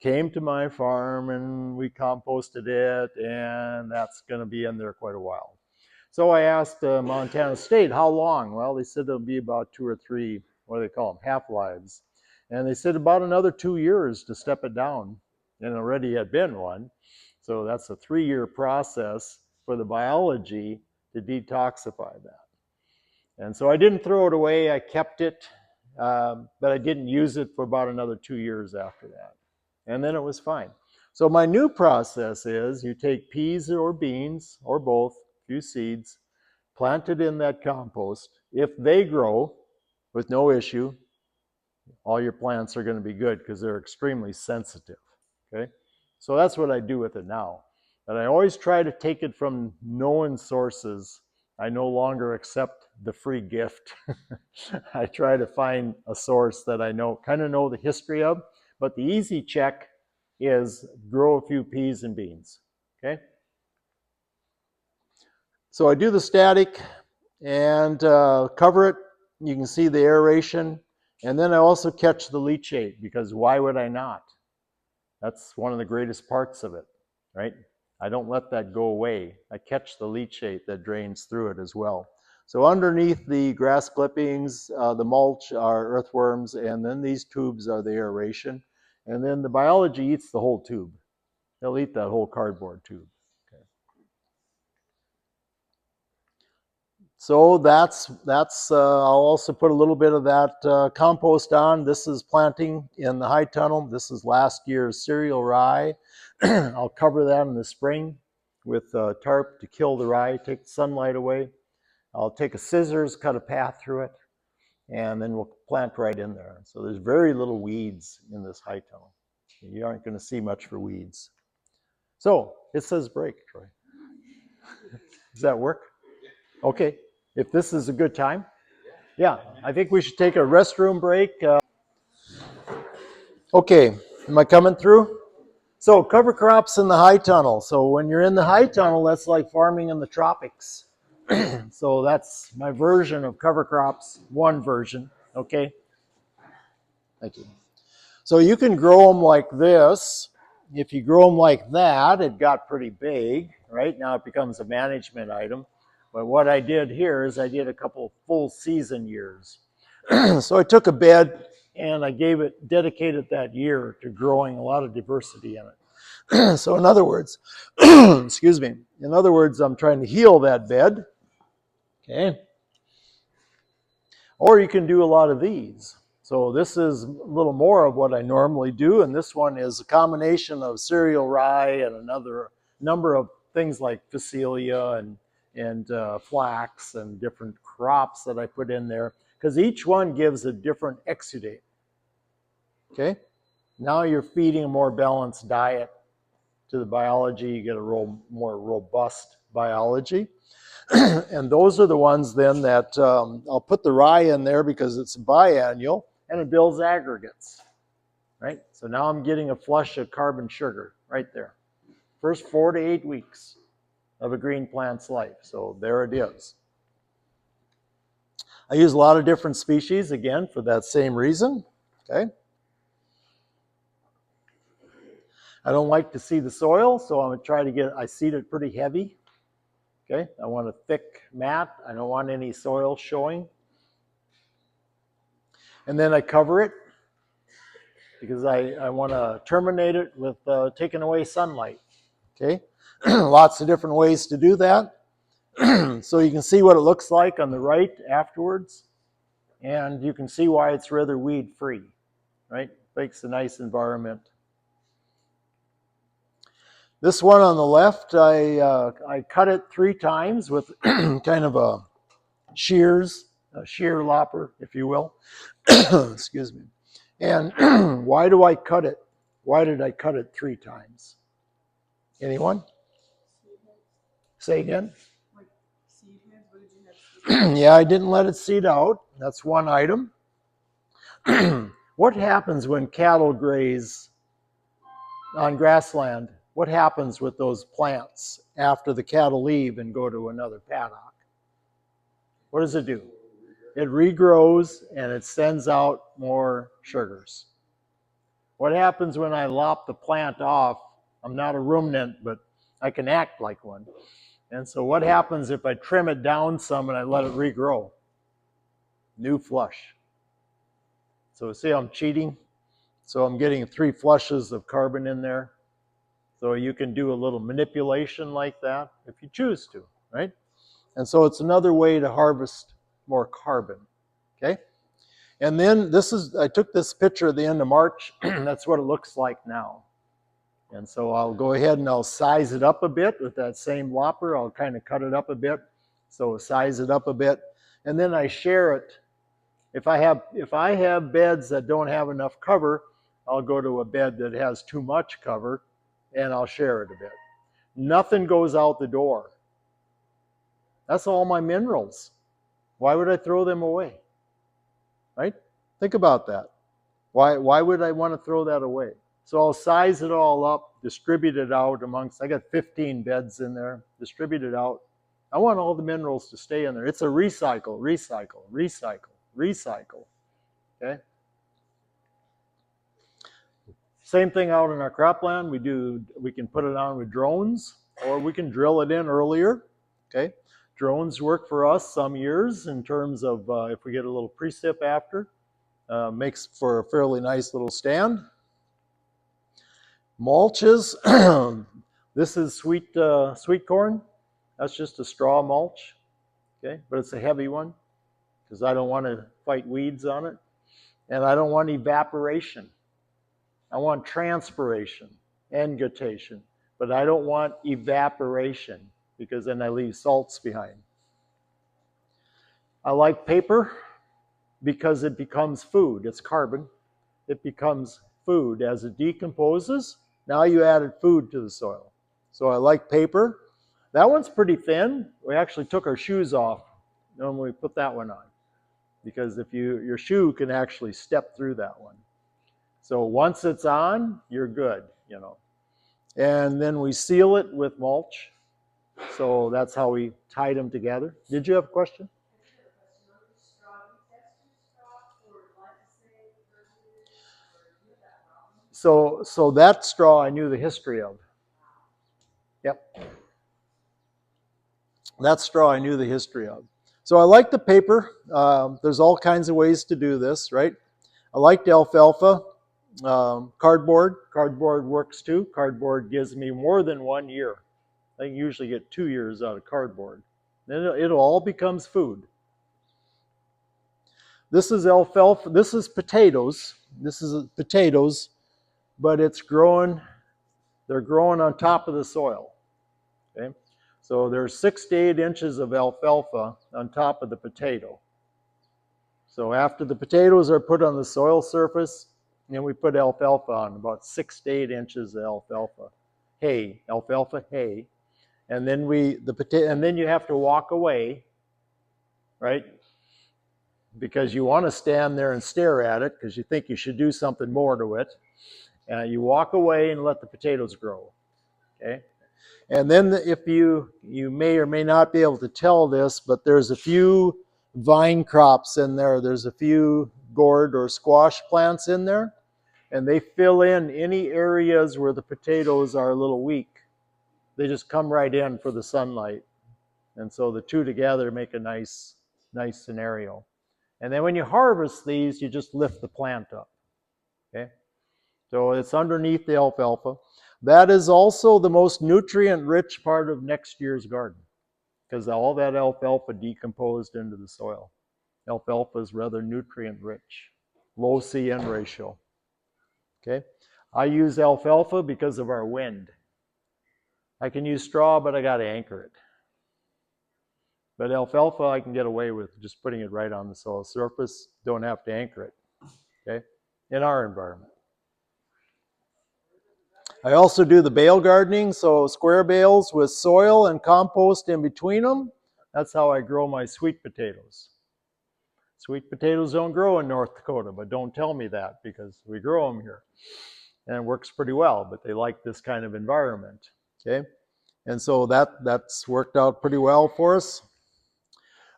came to my farm, and we composted it, and that's going to be in there quite a while. So I asked Montana State, how long? Well, they said it'll be about 2 or 3, what do they call them, half-lives. And they said about another 2 years to step it down, and already had been one. So that's a 3-year process for the biology to detoxify that. And so I didn't throw it away, I kept it, but I didn't use it for about another 2 years after that. And then it was fine. So my new process is you take peas or beans or both, a few seeds, plant it in that compost. If they grow with no issue, all your plants are going to be good because they're extremely sensitive, okay? So that's what I do with it now. But I always try to take it from known sources. I no longer accept the free gift. I try to find a source that I know, kind of know the history of. But the easy check is grow a few peas and beans, okay? So I do the static and cover it. You can see the aeration. And then I also catch the leachate because why would I not? That's one of the greatest parts of it, right? I don't let that go away. I catch the leachate that drains through it as well. So underneath the grass clippings, the mulch are earthworms, and then these tubes are the aeration. And then the biology eats the whole tube. They'll eat that whole cardboard tube. Okay. So that's I'll also put a little bit of that compost on. This is planting in the high tunnel. This is last year's cereal rye. I'll cover that in the spring with tarp to kill the rye, take the sunlight away. I'll take a scissors, cut a path through it, and then we'll plant right in there. So there's very little weeds in this high tunnel. You aren't going to see much for weeds. So it says break, Troy. Does that work? Okay. If this is a good time. Yeah, I think we should take a restroom break. Okay, am I coming through? So cover crops in the high tunnel. So when you're in the high tunnel, that's like farming in the tropics. So that's my version of cover crops, one version, okay? Thank you. So you can grow them like this, if you grow them like that, it got pretty big, right? Now it becomes a management item. But what I did here is I did a couple full season years. So I took a bed and I dedicated that year to growing a lot of diversity in it. So in other words, excuse me, in other words, I'm trying to heal that bed, okay? Or you can do a lot of these. So this is a little more of what I normally do, and this one is a combination of cereal rye and another number of things like phacelia and flax and different crops that I put in there, because each one gives a different exudate. Okay? Now you're feeding a more balanced diet to the biology. You get a more robust biology. And those are the ones then that I'll put the rye in there because it's biannual and it builds aggregates, right? So now I'm getting a flush of carbon sugar right there. First 4 to 8 weeks of a green plant's life. So there it is. I use a lot of different species, again, for that same reason, okay? I don't like to see the soil, so I'm going to try to I seed it pretty heavy. Okay, I want a thick mat. I don't want any soil showing. And then I cover it because I want to terminate it with taking away sunlight. Okay, lots of different ways to do that. So you can see what it looks like on the right afterwards. And you can see why it's rather weed free, right? Makes a nice environment. This one on the left, I cut it 3 times with kind of a shear lopper, if you will. Excuse me. And why do I cut it? Why did I cut it 3 times? Anyone? Say again? Like seed heads? What did you have? Yeah, I didn't let it seed out. That's one item. What happens when cattle graze on grassland? What happens with those plants after the cattle leave and go to another paddock? What does it do? It regrows and it sends out more sugars. What happens when I lop the plant off? I'm not a ruminant, but I can act like one. And so what happens if I trim it down some and I let it regrow? New flush. So see, I'm cheating. So I'm getting 3 flushes of carbon in there. So you can do a little manipulation like that if you choose to, right? And so it's another way to harvest more carbon, okay? And then I took this picture at the end of March. That's what it looks like now. And so I'll go ahead and I'll size it up a bit with that same lopper. I'll kind of cut it up a bit. So size it up a bit. And then I share it. If I have beds that don't have enough cover, I'll go to a bed that has too much cover and I'll share it a bit. Nothing goes out the door. That's all my minerals. Why would I throw them away? Right? Think about that. Why would I want to throw that away? So I'll size it all up, distribute it out amongst, I got 15 beds in there, distribute it out. I want all the minerals to stay in there. It's a recycle, recycle, recycle, recycle. Okay? Same thing out in our cropland. We can put it on with drones, or we can drill it in earlier. Okay? Drones work for us some years in terms of if we get a little precip after. Makes for a fairly nice little stand. Mulches. This is sweet corn. That's just a straw mulch. Okay? But it's a heavy one because I don't want to fight weeds on it. And I don't want evaporation. I want transpiration and guttation, but I don't want evaporation because then I leave salts behind. I like paper because it becomes food. It's carbon. It becomes food as it decomposes. Now you added food to the soil. So I like paper. That one's pretty thin. We actually took our shoes off when we put that one on because if your shoe can actually step through that one. So once it's on, you're good, you know. And then we seal it with mulch. So that's how we tied them together. Did you have a question? So that straw I knew the history of. Yep. That straw I knew the history of. So I like the paper. There's all kinds of ways to do this, right? I liked alfalfa. Cardboard. Cardboard works too. Cardboard gives me more than 1 year. I can usually get 2 years out of cardboard. Then it all becomes food. This is alfalfa. This is potatoes. This is potatoes, but it's growing. They're growing on top of the soil. Okay, so there's 6 to 8 inches of alfalfa on top of the potato. So after the potatoes are put on the soil surface, then we put alfalfa on, about 6 to 8 inches of alfalfa hay, and then and then you have to walk away, right? Because you want to stand there and stare at it because you think you should do something more to it. You walk away and let the potatoes grow. Okay, and then if you may or may not be able to tell this, but there's a few vine crops in there. There's a few gourd or squash plants in there, and they fill in any areas where the potatoes are a little weak. They just come right in for the sunlight, and so the two together make a nice scenario. And then when you harvest these, you just lift the plant up. Okay, so it's underneath the alfalfa. That is also the most nutrient-rich part of next year's garden, because all that alfalfa decomposed into the soil. Alfalfa is rather nutrient-rich, low C/N ratio. Okay, I use alfalfa because of our wind. I can use straw, but I got to anchor it. But alfalfa, I can get away with just putting it right on the soil surface. Don't have to anchor it. Okay, in our environment. I also do the bale gardening, so square bales with soil and compost in between them. That's how I grow my sweet potatoes. Sweet potatoes don't grow in North Dakota, but don't tell me that because we grow them here. And it works pretty well, but they like this kind of environment. Okay, and so that's worked out pretty well for us.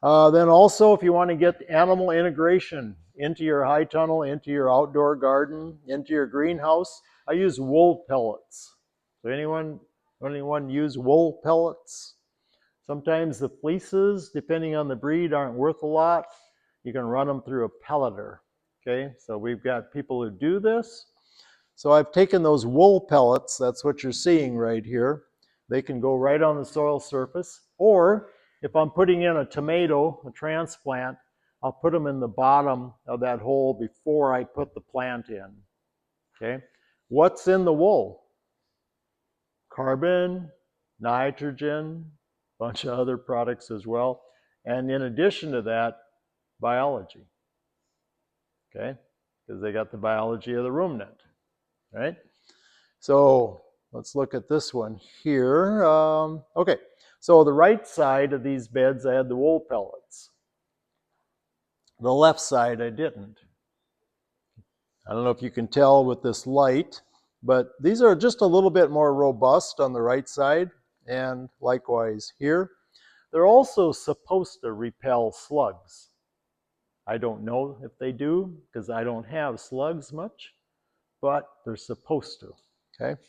Then also, if you want to get animal integration into your high tunnel, into your outdoor garden, into your greenhouse, I use wool pellets. So anyone use wool pellets? Sometimes the fleeces, depending on the breed, aren't worth a lot. You can run them through a pelleter. Okay, so we've got people who do this. So I've taken those wool pellets, that's what you're seeing right here. They can go right on the soil surface, or if I'm putting in a tomato, a transplant, I'll put them in the bottom of that hole before I put the plant in. Okay, what's in the wool? Carbon, nitrogen, a bunch of other products as well. And in addition to that, biology. Okay, because they got the biology of the ruminant, right? So let's look at this one here. Okay, so the right side of these beds, I had the wool pellets. The left side, I didn't. I don't know if you can tell with this light, but these are just a little bit more robust on the right side, and likewise here. They're also supposed to repel slugs. I don't know if they do, because I don't have slugs much, but they're supposed to, okay?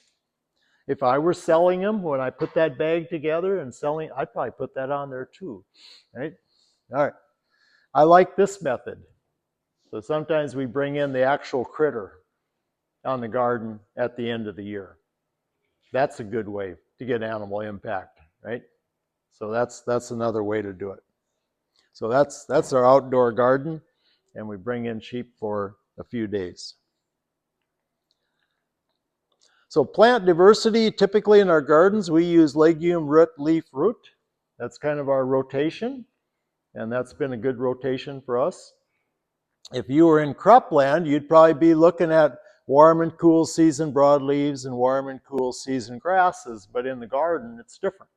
If I were selling them, when I put that bag together and selling, I'd probably put that on there too, right? All right. I like this method. So sometimes we bring in the actual critter on the garden at the end of the year. That's a good way to get animal impact, right? So that's another way to do it. So that's our outdoor garden, and we bring in sheep for a few days. So plant diversity, typically in our gardens, we use legume, root, leaf, root. That's kind of our rotation, and that's been a good rotation for us. If you were in cropland, you'd probably be looking at warm and cool season broadleaves and warm and cool season grasses, but in the garden, it's different,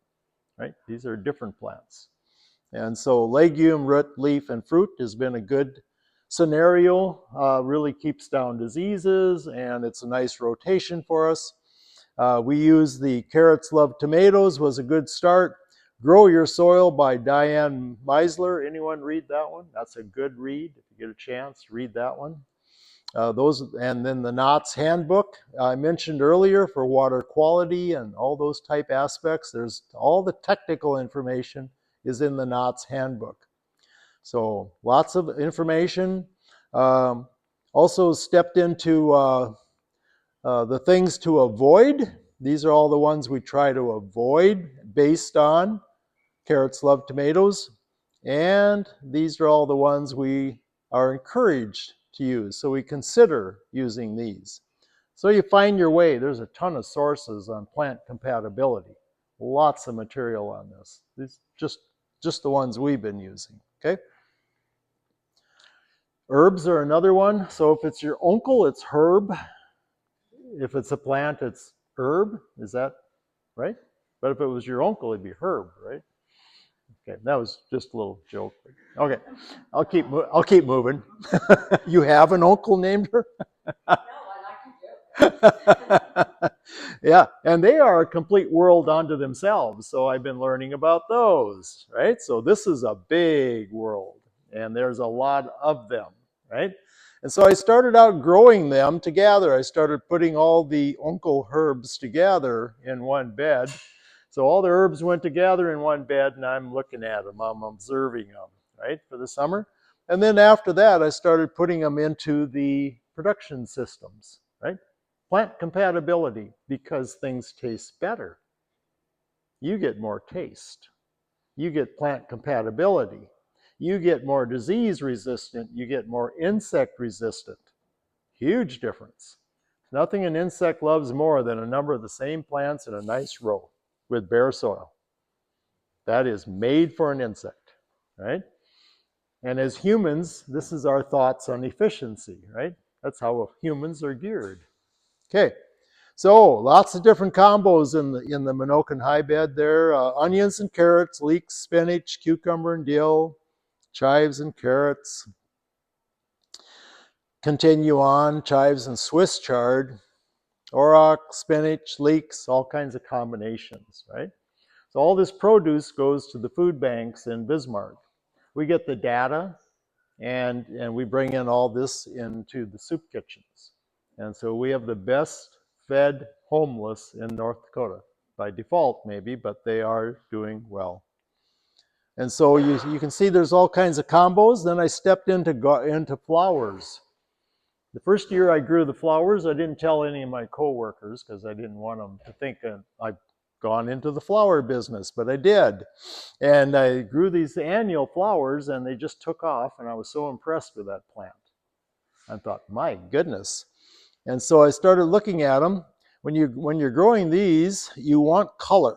right? These are different plants. And so legume, root, leaf, and fruit has been a good scenario, really keeps down diseases, and it's a nice rotation for us. We use the Carrots Love Tomatoes, was a good start. Grow Your Soil by Diane Meisler. Anyone read that one? That's a good read. If you get a chance, read that one. And then the Knott's Handbook I mentioned earlier for water quality and all those type aspects. There's all the technical information is in the Knott's Handbook. So lots of information. Also stepped into the things to avoid. These are all the ones we try to avoid based on carrots love tomatoes. And these are all the ones we are encouraged to use. So we consider using these. So you find your way. There's a ton of sources on plant compatibility. Lots of material on this. These just the ones we've been using. Okay. Herbs are another one. So if it's your uncle, it's herb. If it's a plant, it's herb. Is that right? But if it was your uncle, it'd be herb, right? Okay, that was just a little joke. Okay, I'll keep moving. You have an uncle named her? No, I like your joke. Yeah, and they are a complete world unto themselves. So I've been learning about those, right? So this is a big world, and there's a lot of them, right? And so I started out growing them together. I started putting all the uncle herbs together in one bed. So all the herbs went together in one bed, and I'm looking at them. I'm observing them, right, for the summer. And then after that, I started putting them into the production systems, right? Plant compatibility, because things taste better. You get more taste. You get plant compatibility. You get more disease resistant. You get more insect resistant. Huge difference. Nothing an insect loves more than a number of the same plants in a nice row with bare soil. That is made for an insect, right? And as humans, this is our thoughts on efficiency, right? That's how humans are geared. Okay, so lots of different combos in the Minokan high bed there. Onions and carrots, leeks, spinach, cucumber and dill, chives and carrots. Continue on, chives and Swiss chard, auroch, spinach, leeks, all kinds of combinations, right? So all this produce goes to the food banks in Bismarck. We get the data, and we bring in all this into the soup kitchens. And so we have the best fed homeless in North Dakota. By default, maybe, but they are doing well. And so you can see there's all kinds of combos. Then I stepped into flowers. The first year I grew the flowers, I didn't tell any of my coworkers because I didn't want them to think I've gone into the flower business, but I did. And I grew these annual flowers, and they just took off, and I was so impressed with that plant. I thought, my goodness. And so I started looking at them. When you're growing these, you want color.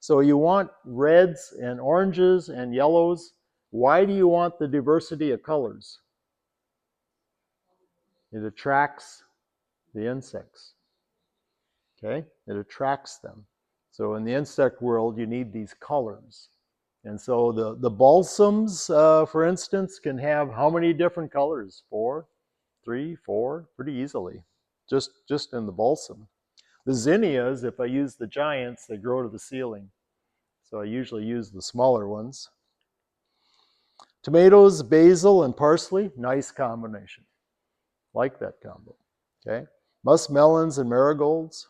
So you want reds and oranges and yellows. Why do you want the diversity of colors? It attracts the insects. Okay? It attracts them. So in the insect world, you need these colors. And so the balsams, for instance, can have how many different colors? 4, 3, 4, pretty easily, just in the balsam. The zinnias, if I use the giants, they grow to the ceiling. So I usually use the smaller ones. Tomatoes, basil, and parsley, nice combination. Like that combo. Okay? Muskmelons and marigolds.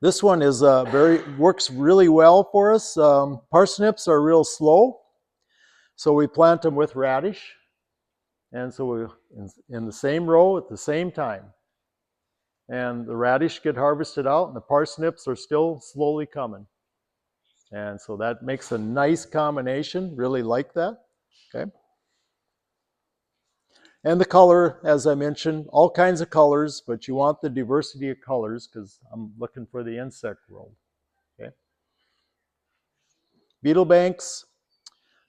This one is works really well for us. Parsnips are real slow, so we plant them with radish, and so we in the same row at the same time. And the radish get harvested out, and the parsnips are still slowly coming. And so that makes a nice combination. Really like that. Okay. And the color, as I mentioned, all kinds of colors, but you want the diversity of colors because I'm looking for the insect world. Okay. Beetle banks.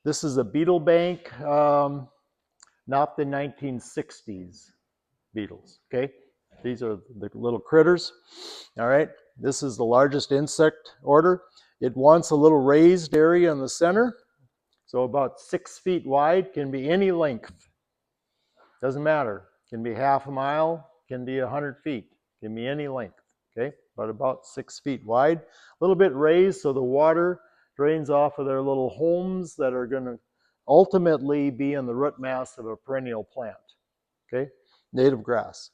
This is a beetle bank, not the 1960s beetles. Okay. These are the little critters. All right. This is the largest insect order. It wants a little raised area in the center. So about 6 feet wide, can be any length. Doesn't matter. Can be half a mile, can be 100 feet, can be any length. Okay, but about 6 feet wide. A little bit raised so the water drains off of their little homes that are going to ultimately be in the root mass of a perennial plant. Okay, native grass.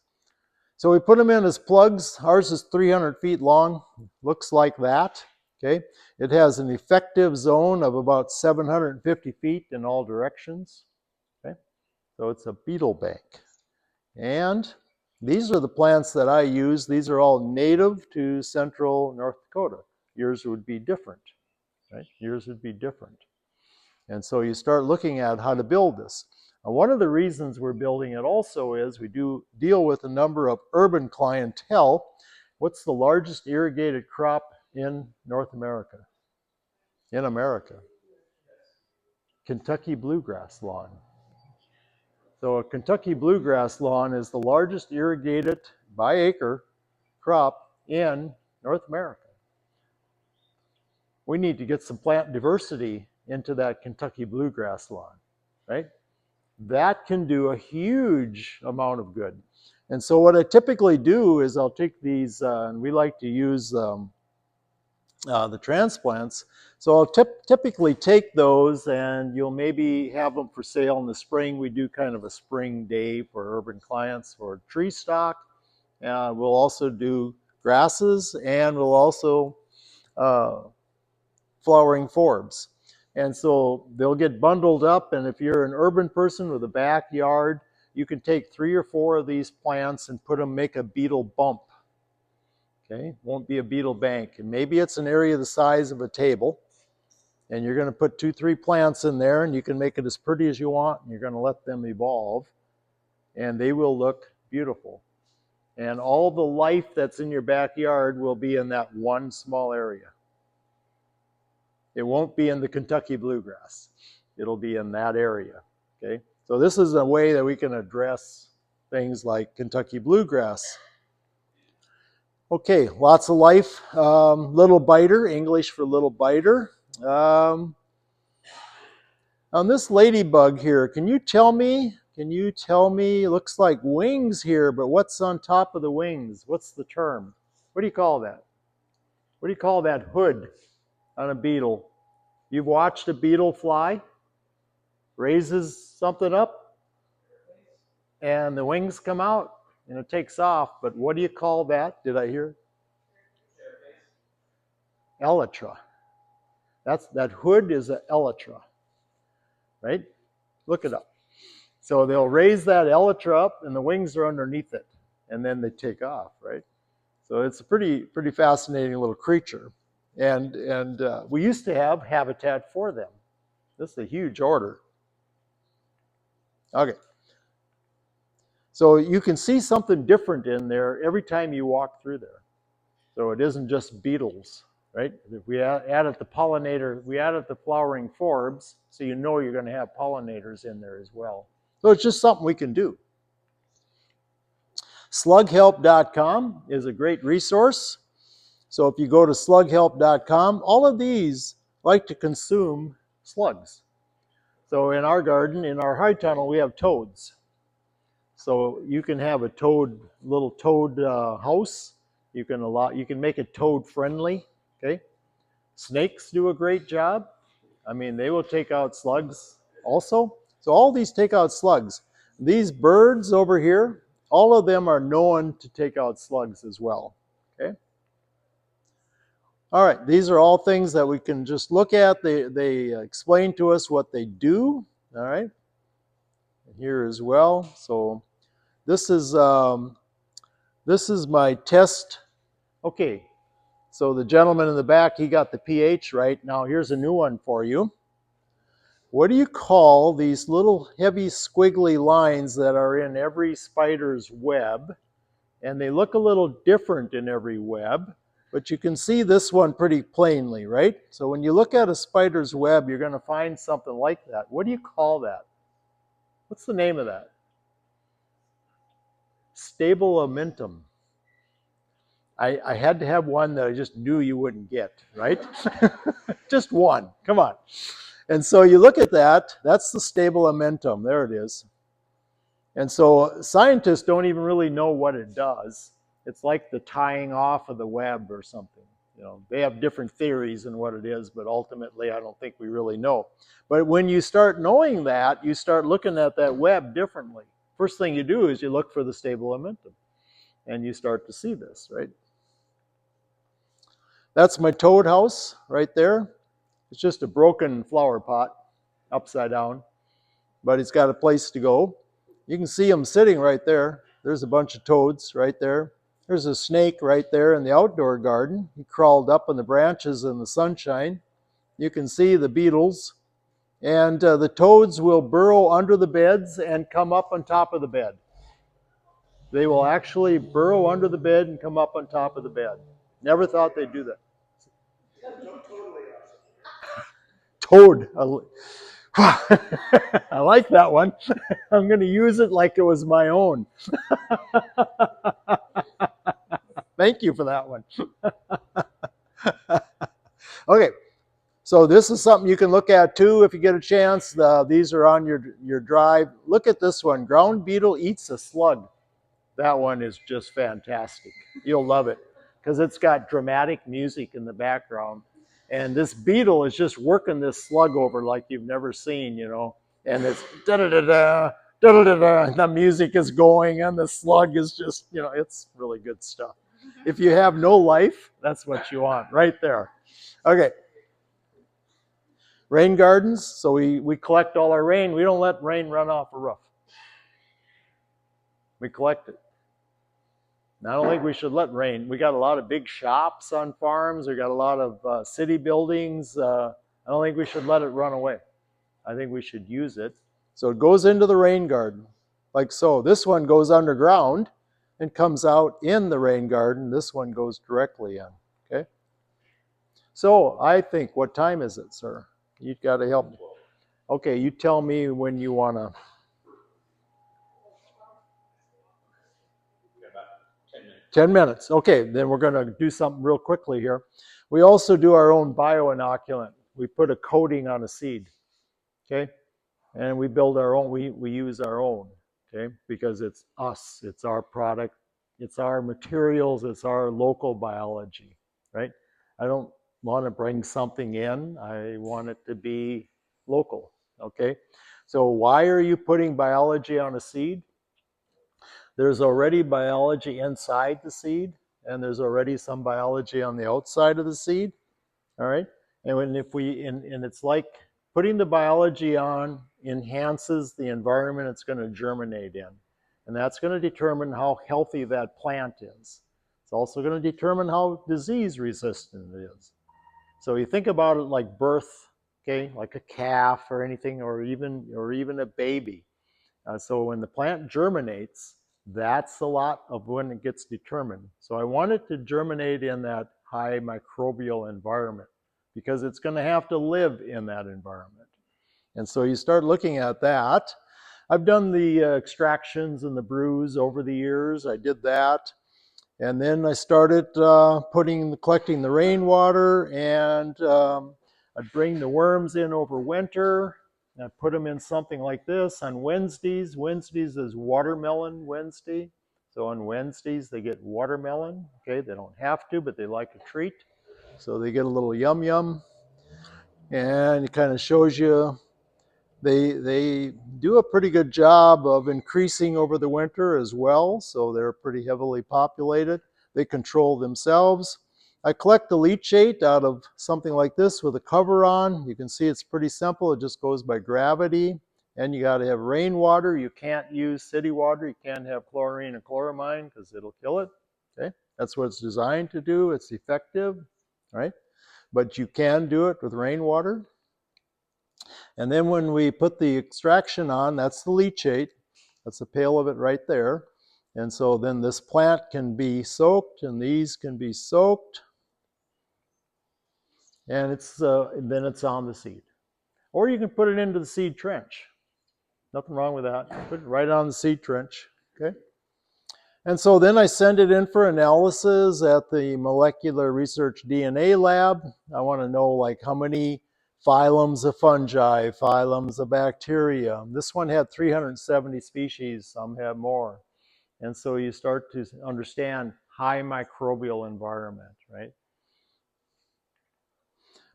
So we put them in as plugs. Ours is 300 feet long, looks like that. Okay, it has an effective zone of about 750 feet in all directions. Okay, so it's a beetle bank. And these are the plants that I use. These are all native to central North Dakota. Yours would be different, right? Yours would be different. And so you start looking at how to build this. And one of the reasons we're building it also is we do deal with a number of urban clientele. What's the largest irrigated crop in North America? In America? Kentucky bluegrass lawn. So a Kentucky bluegrass lawn is the largest irrigated by acre crop in North America. We need to get some plant diversity into that Kentucky bluegrass lawn, right? That can do a huge amount of good. And so what I typically do is I'll take these, and we like to use the transplants. So I'll typically take those, and you'll maybe have them for sale in the spring. We do kind of a spring day for urban clients for tree stock. We'll also do grasses, and we'll also flowering forbs. And so they'll get bundled up, and if you're an urban person with a backyard, you can take 3 or 4 of these plants and put them, make a beetle bump. Okay, won't be a beetle bank. And maybe it's an area the size of a table, and you're going to put 2, 3 plants in there, and you can make it as pretty as you want, and you're going to let them evolve, and they will look beautiful. And all the life that's in your backyard will be in that one small area. It won't be in the Kentucky bluegrass. It'll be in that area, okay? So this is a way that we can address things like Kentucky bluegrass. Okay, lots of life. Little biter, English for little biter. On this ladybug here, can you tell me, looks like wings here, but what's on top of the wings? What's the term? What do you call that? What do you call that hood on a beetle? You've watched a beetle fly, raises something up, and the wings come out, and it takes off. But what do you call that? Did I hear? Elytra. That hood is an elytra, right? Look it up. So they'll raise that elytra up, and the wings are underneath it, and then they take off, right? So it's a pretty fascinating little creature. And we used to have habitat for them. This is a huge order. Okay. So you can see something different in there every time you walk through there. So it isn't just beetles, right? If we added the pollinator, we added the flowering forbs, so you know you're going to have pollinators in there as well. So it's just something we can do. Slughelp.com is a great resource. So if you go to slughelp.com, all of these like to consume slugs. So in our garden, in our high tunnel, we have toads. So you can have a little toad house. You can make it toad friendly. Okay, snakes do a great job. I mean, they will take out slugs also. So all these take out slugs. These birds over here, all of them are known to take out slugs as well. Okay. All right, these are all things that we can just look at. They explain to us what they do. All right, here as well. So this is my test. Okay, so the gentleman in the back, he got the pH right. Now here's a new one for you. What do you call these little heavy squiggly lines that are in every spider's web? And they look a little different in every web, but you can see this one pretty plainly, right? So when you look at a spider's web, you're going to find something like that. What do you call that? What's the name of that? Stabulamentum. I had to have one that I just knew you wouldn't get, right? Just one, come on. And so you look at that, that's the stabulamentum, there it is. And so scientists don't even really know what it does. It's like the tying off of the web or something. You know, they have different theories in what it is, but ultimately I don't think we really know. But when you start knowing that, you start looking at that web differently. first thing you do is you look for the stable momentum, and you start to see this, right? That's my toad house right there. It's just a broken flower pot upside down, but it's got a place to go. You can see them sitting right there. There's a bunch of toads right there. There's a snake right there in the outdoor garden. He crawled up in the branches in the sunshine. You can see the beetles. And the toads will burrow under the beds and come up on top of the bed. They will actually burrow under the bed and come up on top of the bed. Never thought they'd do that. Toad. I like that one. I'm going to use it like it was my own. Thank you for that one. Okay, so this is something you can look at too if you get a chance. These are on your drive. Look at this one. Ground beetle eats a slug. That one is just fantastic. You'll love it because it's got dramatic music in the background. And this beetle is just working this slug over like you've never seen, you know. And it's da-da-da-da, da-da-da-da. The music is going and the slug is just, you know, it's really good stuff. If you have no life, that's what you want right there. Okay. Rain gardens. So we collect all our rain. We don't let rain run off a roof. We collect it. I don't think we should let rain. We got a lot of big shops on farms. We got a lot of city buildings. I don't think we should let it run away. I think we should use it. So it goes into the rain garden, like so. This one goes underground and comes out in the rain garden. This one goes directly in, okay? So I think, what time is it, sir? You've got to help me. Okay, you tell me when you want to. 10 minutes. Okay, then we're going to do something real quickly here. We also do our own bioinoculant. We put a coating on a seed, okay? And we build our own, we use our own, okay? Because it's us, it's our product, it's our materials, it's our local biology, right? I don't want to bring something in. I want it to be local, okay? So why are you putting biology on a seed? There's already biology inside the seed, and there's already some biology on the outside of the seed, all right? And it's like putting the biology on enhances the environment it's going to germinate in. And that's going to determine how healthy that plant is. It's also going to determine how disease resistant it is. So you think about it like birth, okay, like a calf or anything, or even a baby. So when the plant germinates, that's a lot of when it gets determined. So I want it to germinate in that high microbial environment because it's going to have to live in that environment. And so you start looking at that. I've done the extractions and the brews over the years. I did that. And then I started collecting the rainwater, and I'd bring the worms in over winter. I put them in something like this on Wednesdays. Wednesdays is Watermelon Wednesday. So on Wednesdays, they get watermelon. Okay, they don't have to, but they like a treat. So they get a little yum yum. And it kind of shows you they do a pretty good job of increasing over the winter as well. So they're pretty heavily populated. They control themselves. I collect the leachate out of something like this with a cover on. You can see it's pretty simple. It just goes by gravity. And you got to have rainwater. You can't use city water. You can't have chlorine and chloramine because it'll kill it. Okay, that's what it's designed to do. It's effective, right? But you can do it with rainwater. And then when we put the extraction on, that's the leachate. That's a pail of it right there. And so then this plant can be soaked, and these can be soaked. And then it's on the seed. Or you can put it into the seed trench. Nothing wrong with that. Put it right on the seed trench, okay? And so then I send it in for analysis at the Molecular Research DNA Lab. I want to know like how many phylums of fungi, phylums of bacteria. This one had 370 species, some have more. And so you start to understand high microbial environment, right?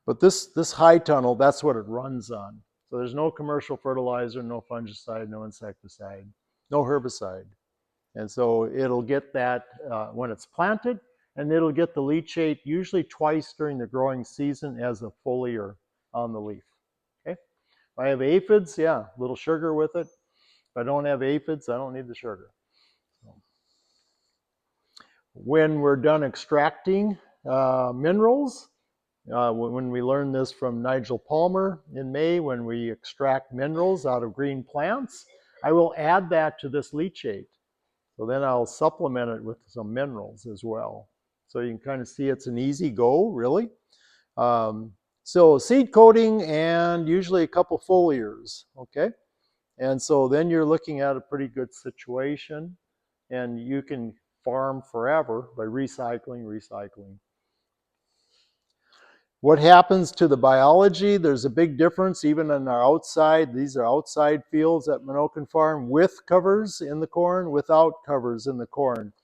But this high tunnel, that's what it runs on. So there's no commercial fertilizer, no fungicide, no insecticide. no herbicide. And so it'll get that when it's planted, and it'll get the leachate usually twice during the growing season as a foliar on the leaf. Okay. If I have aphids, yeah, a little sugar with it. If I don't have aphids, I don't need the sugar. So, when we're done extracting minerals, when we learned this from Nigel Palmer in May, when we extract minerals out of green plants, I will add that to this leachate. So then I'll supplement it with some minerals as well. So you can kind of see it's an easy go, really. So seed coating and usually a couple foliars, okay? And so then you're looking at a pretty good situation, and you can farm forever by recycling. What happens to the biology? There's a big difference even in our outside. These are outside fields at Minokan Farm with covers in the corn, without covers in the corn.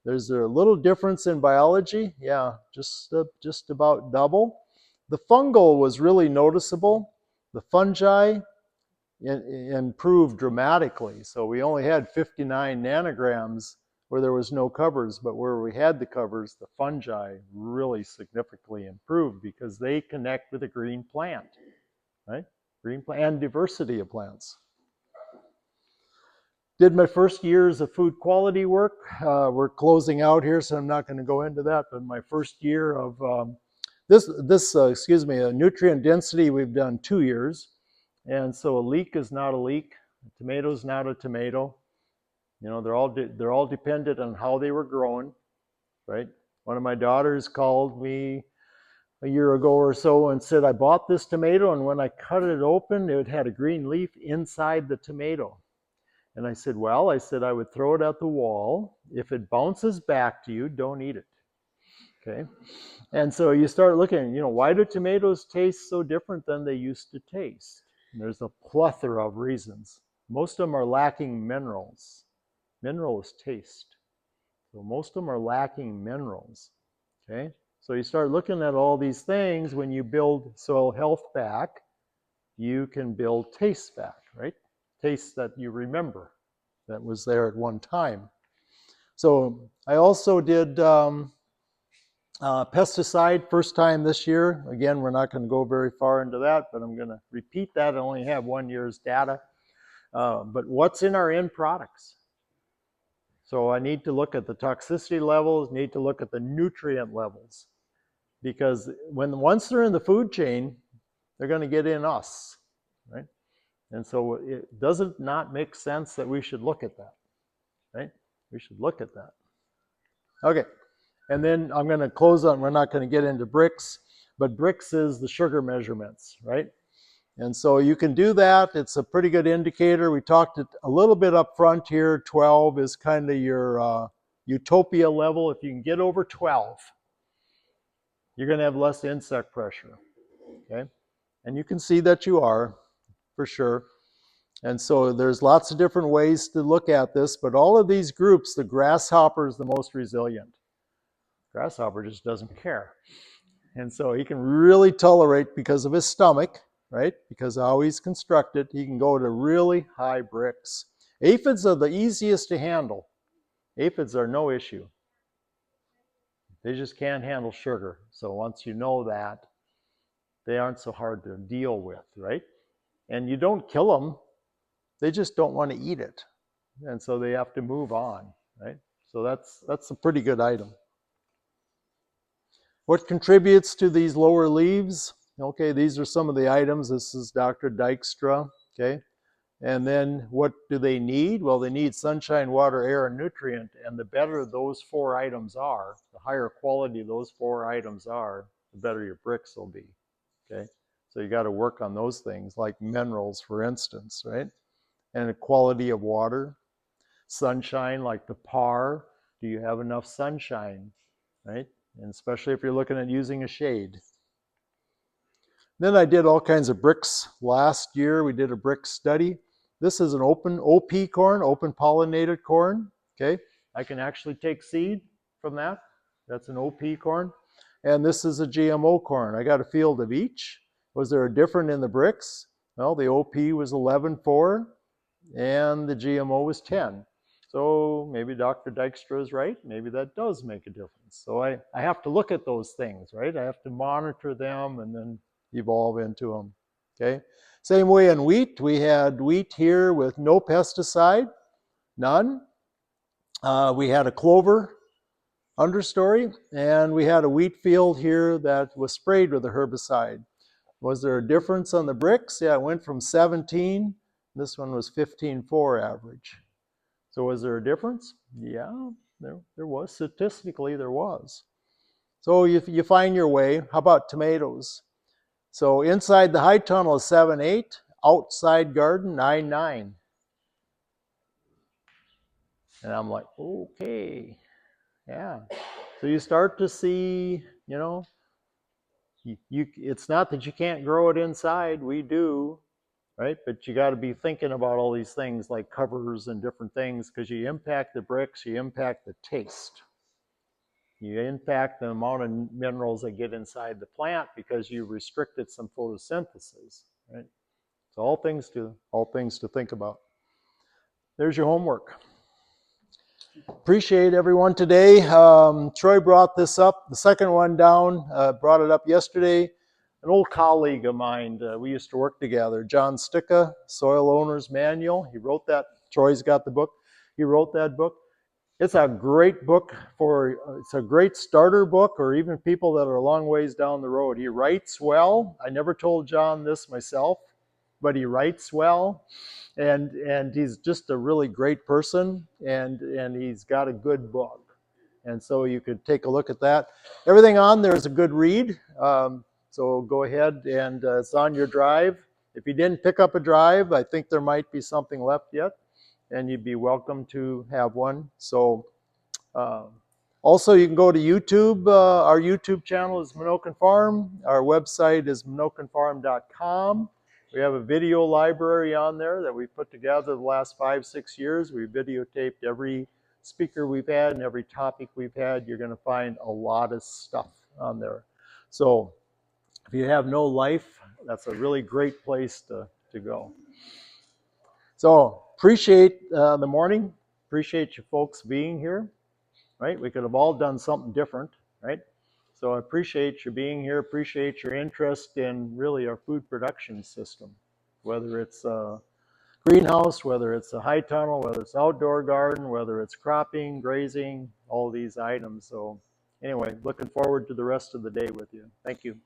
There's a little difference in biology. Yeah, just about double. The fungal was really noticeable. The fungi improved dramatically. So we only had 59 nanograms where there was no covers, but where we had the covers, the fungi really significantly improved because they connect with a green plant, right? Green plant and diversity of plants. Did my first years of food quality work. We're closing out here, so I'm not going to go into that, but my first year of nutrient density, we've done 2 years. And so a leek is not a leek, a tomato is not a tomato. You know, they're all dependent on how they were grown, right? One of my daughters called me a year ago or so and said, I bought this tomato, and when I cut it open, it had a green leaf inside the tomato. And I said, well, I would throw it at the wall. If it bounces back to you, don't eat it, okay? And so you start looking, you know, why do tomatoes taste so different than they used to taste? And there's a plethora of reasons. Most of them are lacking minerals. Mineral is taste. So most of them are lacking minerals, okay? So you start looking at all these things. When you build soil health back, you can build taste back, right? Taste that you remember that was there at one time. So I also did pesticide first time this year. Again, we're not going to go very far into that, but I'm going to repeat that. I only have 1 year's data. But what's in our end products? So I need to look at the toxicity levels, need to look at the nutrient levels, because once they're in the food chain, they're going to get in us, right? And so it doesn't not make sense that we should look at that, right? We should look at that. Okay, and then I'm going to close on, we're not going to get into bricks, but bricks is the sugar measurements, right? And so you can do that. It's a pretty good indicator. We talked a little bit up front here. 12 is kind of your utopia level. If you can get over 12, you're going to have less insect pressure, okay? And you can see that you are, for sure. And so there's lots of different ways to look at this, but all of these groups, the grasshopper is the most resilient. Grasshopper just doesn't care. And so he can really tolerate, because of his stomach, right? Because how he's constructed, he can go to really high bricks. Aphids are the easiest to handle. Aphids are no issue. They just can't handle sugar. So once you know that, they aren't so hard to deal with, right? And you don't kill them. They just don't want to eat it. And so they have to move on, right? So that's a pretty good item. What contributes to these lower leaves? Okay, these are some of the items. This is Dr. Dykstra, okay? And then what do they need? Well, they need sunshine, water, air, and nutrient. And the better those 4 items are, the higher quality those 4 items are, the better your bricks will be, okay? So you got to work on those things, like minerals, for instance, right? And the quality of water. Sunshine, like the par. Do you have enough sunshine, right? And especially if you're looking at using a shade. Then I did all kinds of bricks last year. We did a brick study. This is an open OP corn, open pollinated corn, okay? I can actually take seed from that. That's an OP corn. And this is a GMO corn. I got a field of each. Was there a difference in the bricks? Well, the OP was 11.4. and the GMO was 10. So maybe Dr. Dykstra is right. Maybe that does make a difference. So I have to look at those things, right? I have to monitor them and then evolve into them. Okay. Same way in wheat. We had wheat here with no pesticide, none. We had a clover understory, and we had a wheat field here that was sprayed with a herbicide. Was there a difference on the bricks? Yeah, it went from 17. This one was 15.4 average. So was there a difference? Yeah, there was. Statistically, there was. So you find your way. How about tomatoes? So inside the high tunnel is 7.8, outside garden 9.9. And I'm like, okay, yeah. So you start to see, it's not that you can't grow it inside. We do, right? But you got to be thinking about all these things like covers and different things because you impact the bricks, you impact the taste. You impact the amount of minerals that get inside the plant because you restricted some photosynthesis, right? So all things to think about. There's your homework. Appreciate everyone today. Troy brought this up. The second one down, brought it up yesterday. An old colleague of mine, we used to work together, John Sticka, Soil Owner's Manual. He wrote that. Troy's got the book. He wrote that book. It's a great book it's a great starter book or even people that are a long ways down the road. He writes well. I never told John this myself, but he writes well. And he's just a really great person, and he's got a good book. And so you could take a look at that. Everything on there is a good read. So go ahead and it's on your drive. If you didn't pick up a drive, I think there might be something left yet, and you'd be welcome to have one. So also you can go to YouTube. Our YouTube channel is Minokan Farm. Our website is minokanfarm.com. We have a video library on there that we put together the last 5-6 years. We videotaped every speaker we've had and every topic we've had. You're going to find a lot of stuff on there. So if you have no life, that's a really great place to go. So appreciate the morning. Appreciate you folks being here, right? We could have all done something different, right? So I appreciate you being here, appreciate your interest in really our food production system, whether it's a greenhouse, whether it's a high tunnel, whether it's outdoor garden, whether it's cropping, grazing, all these items. So anyway, looking forward to the rest of the day with you. Thank you.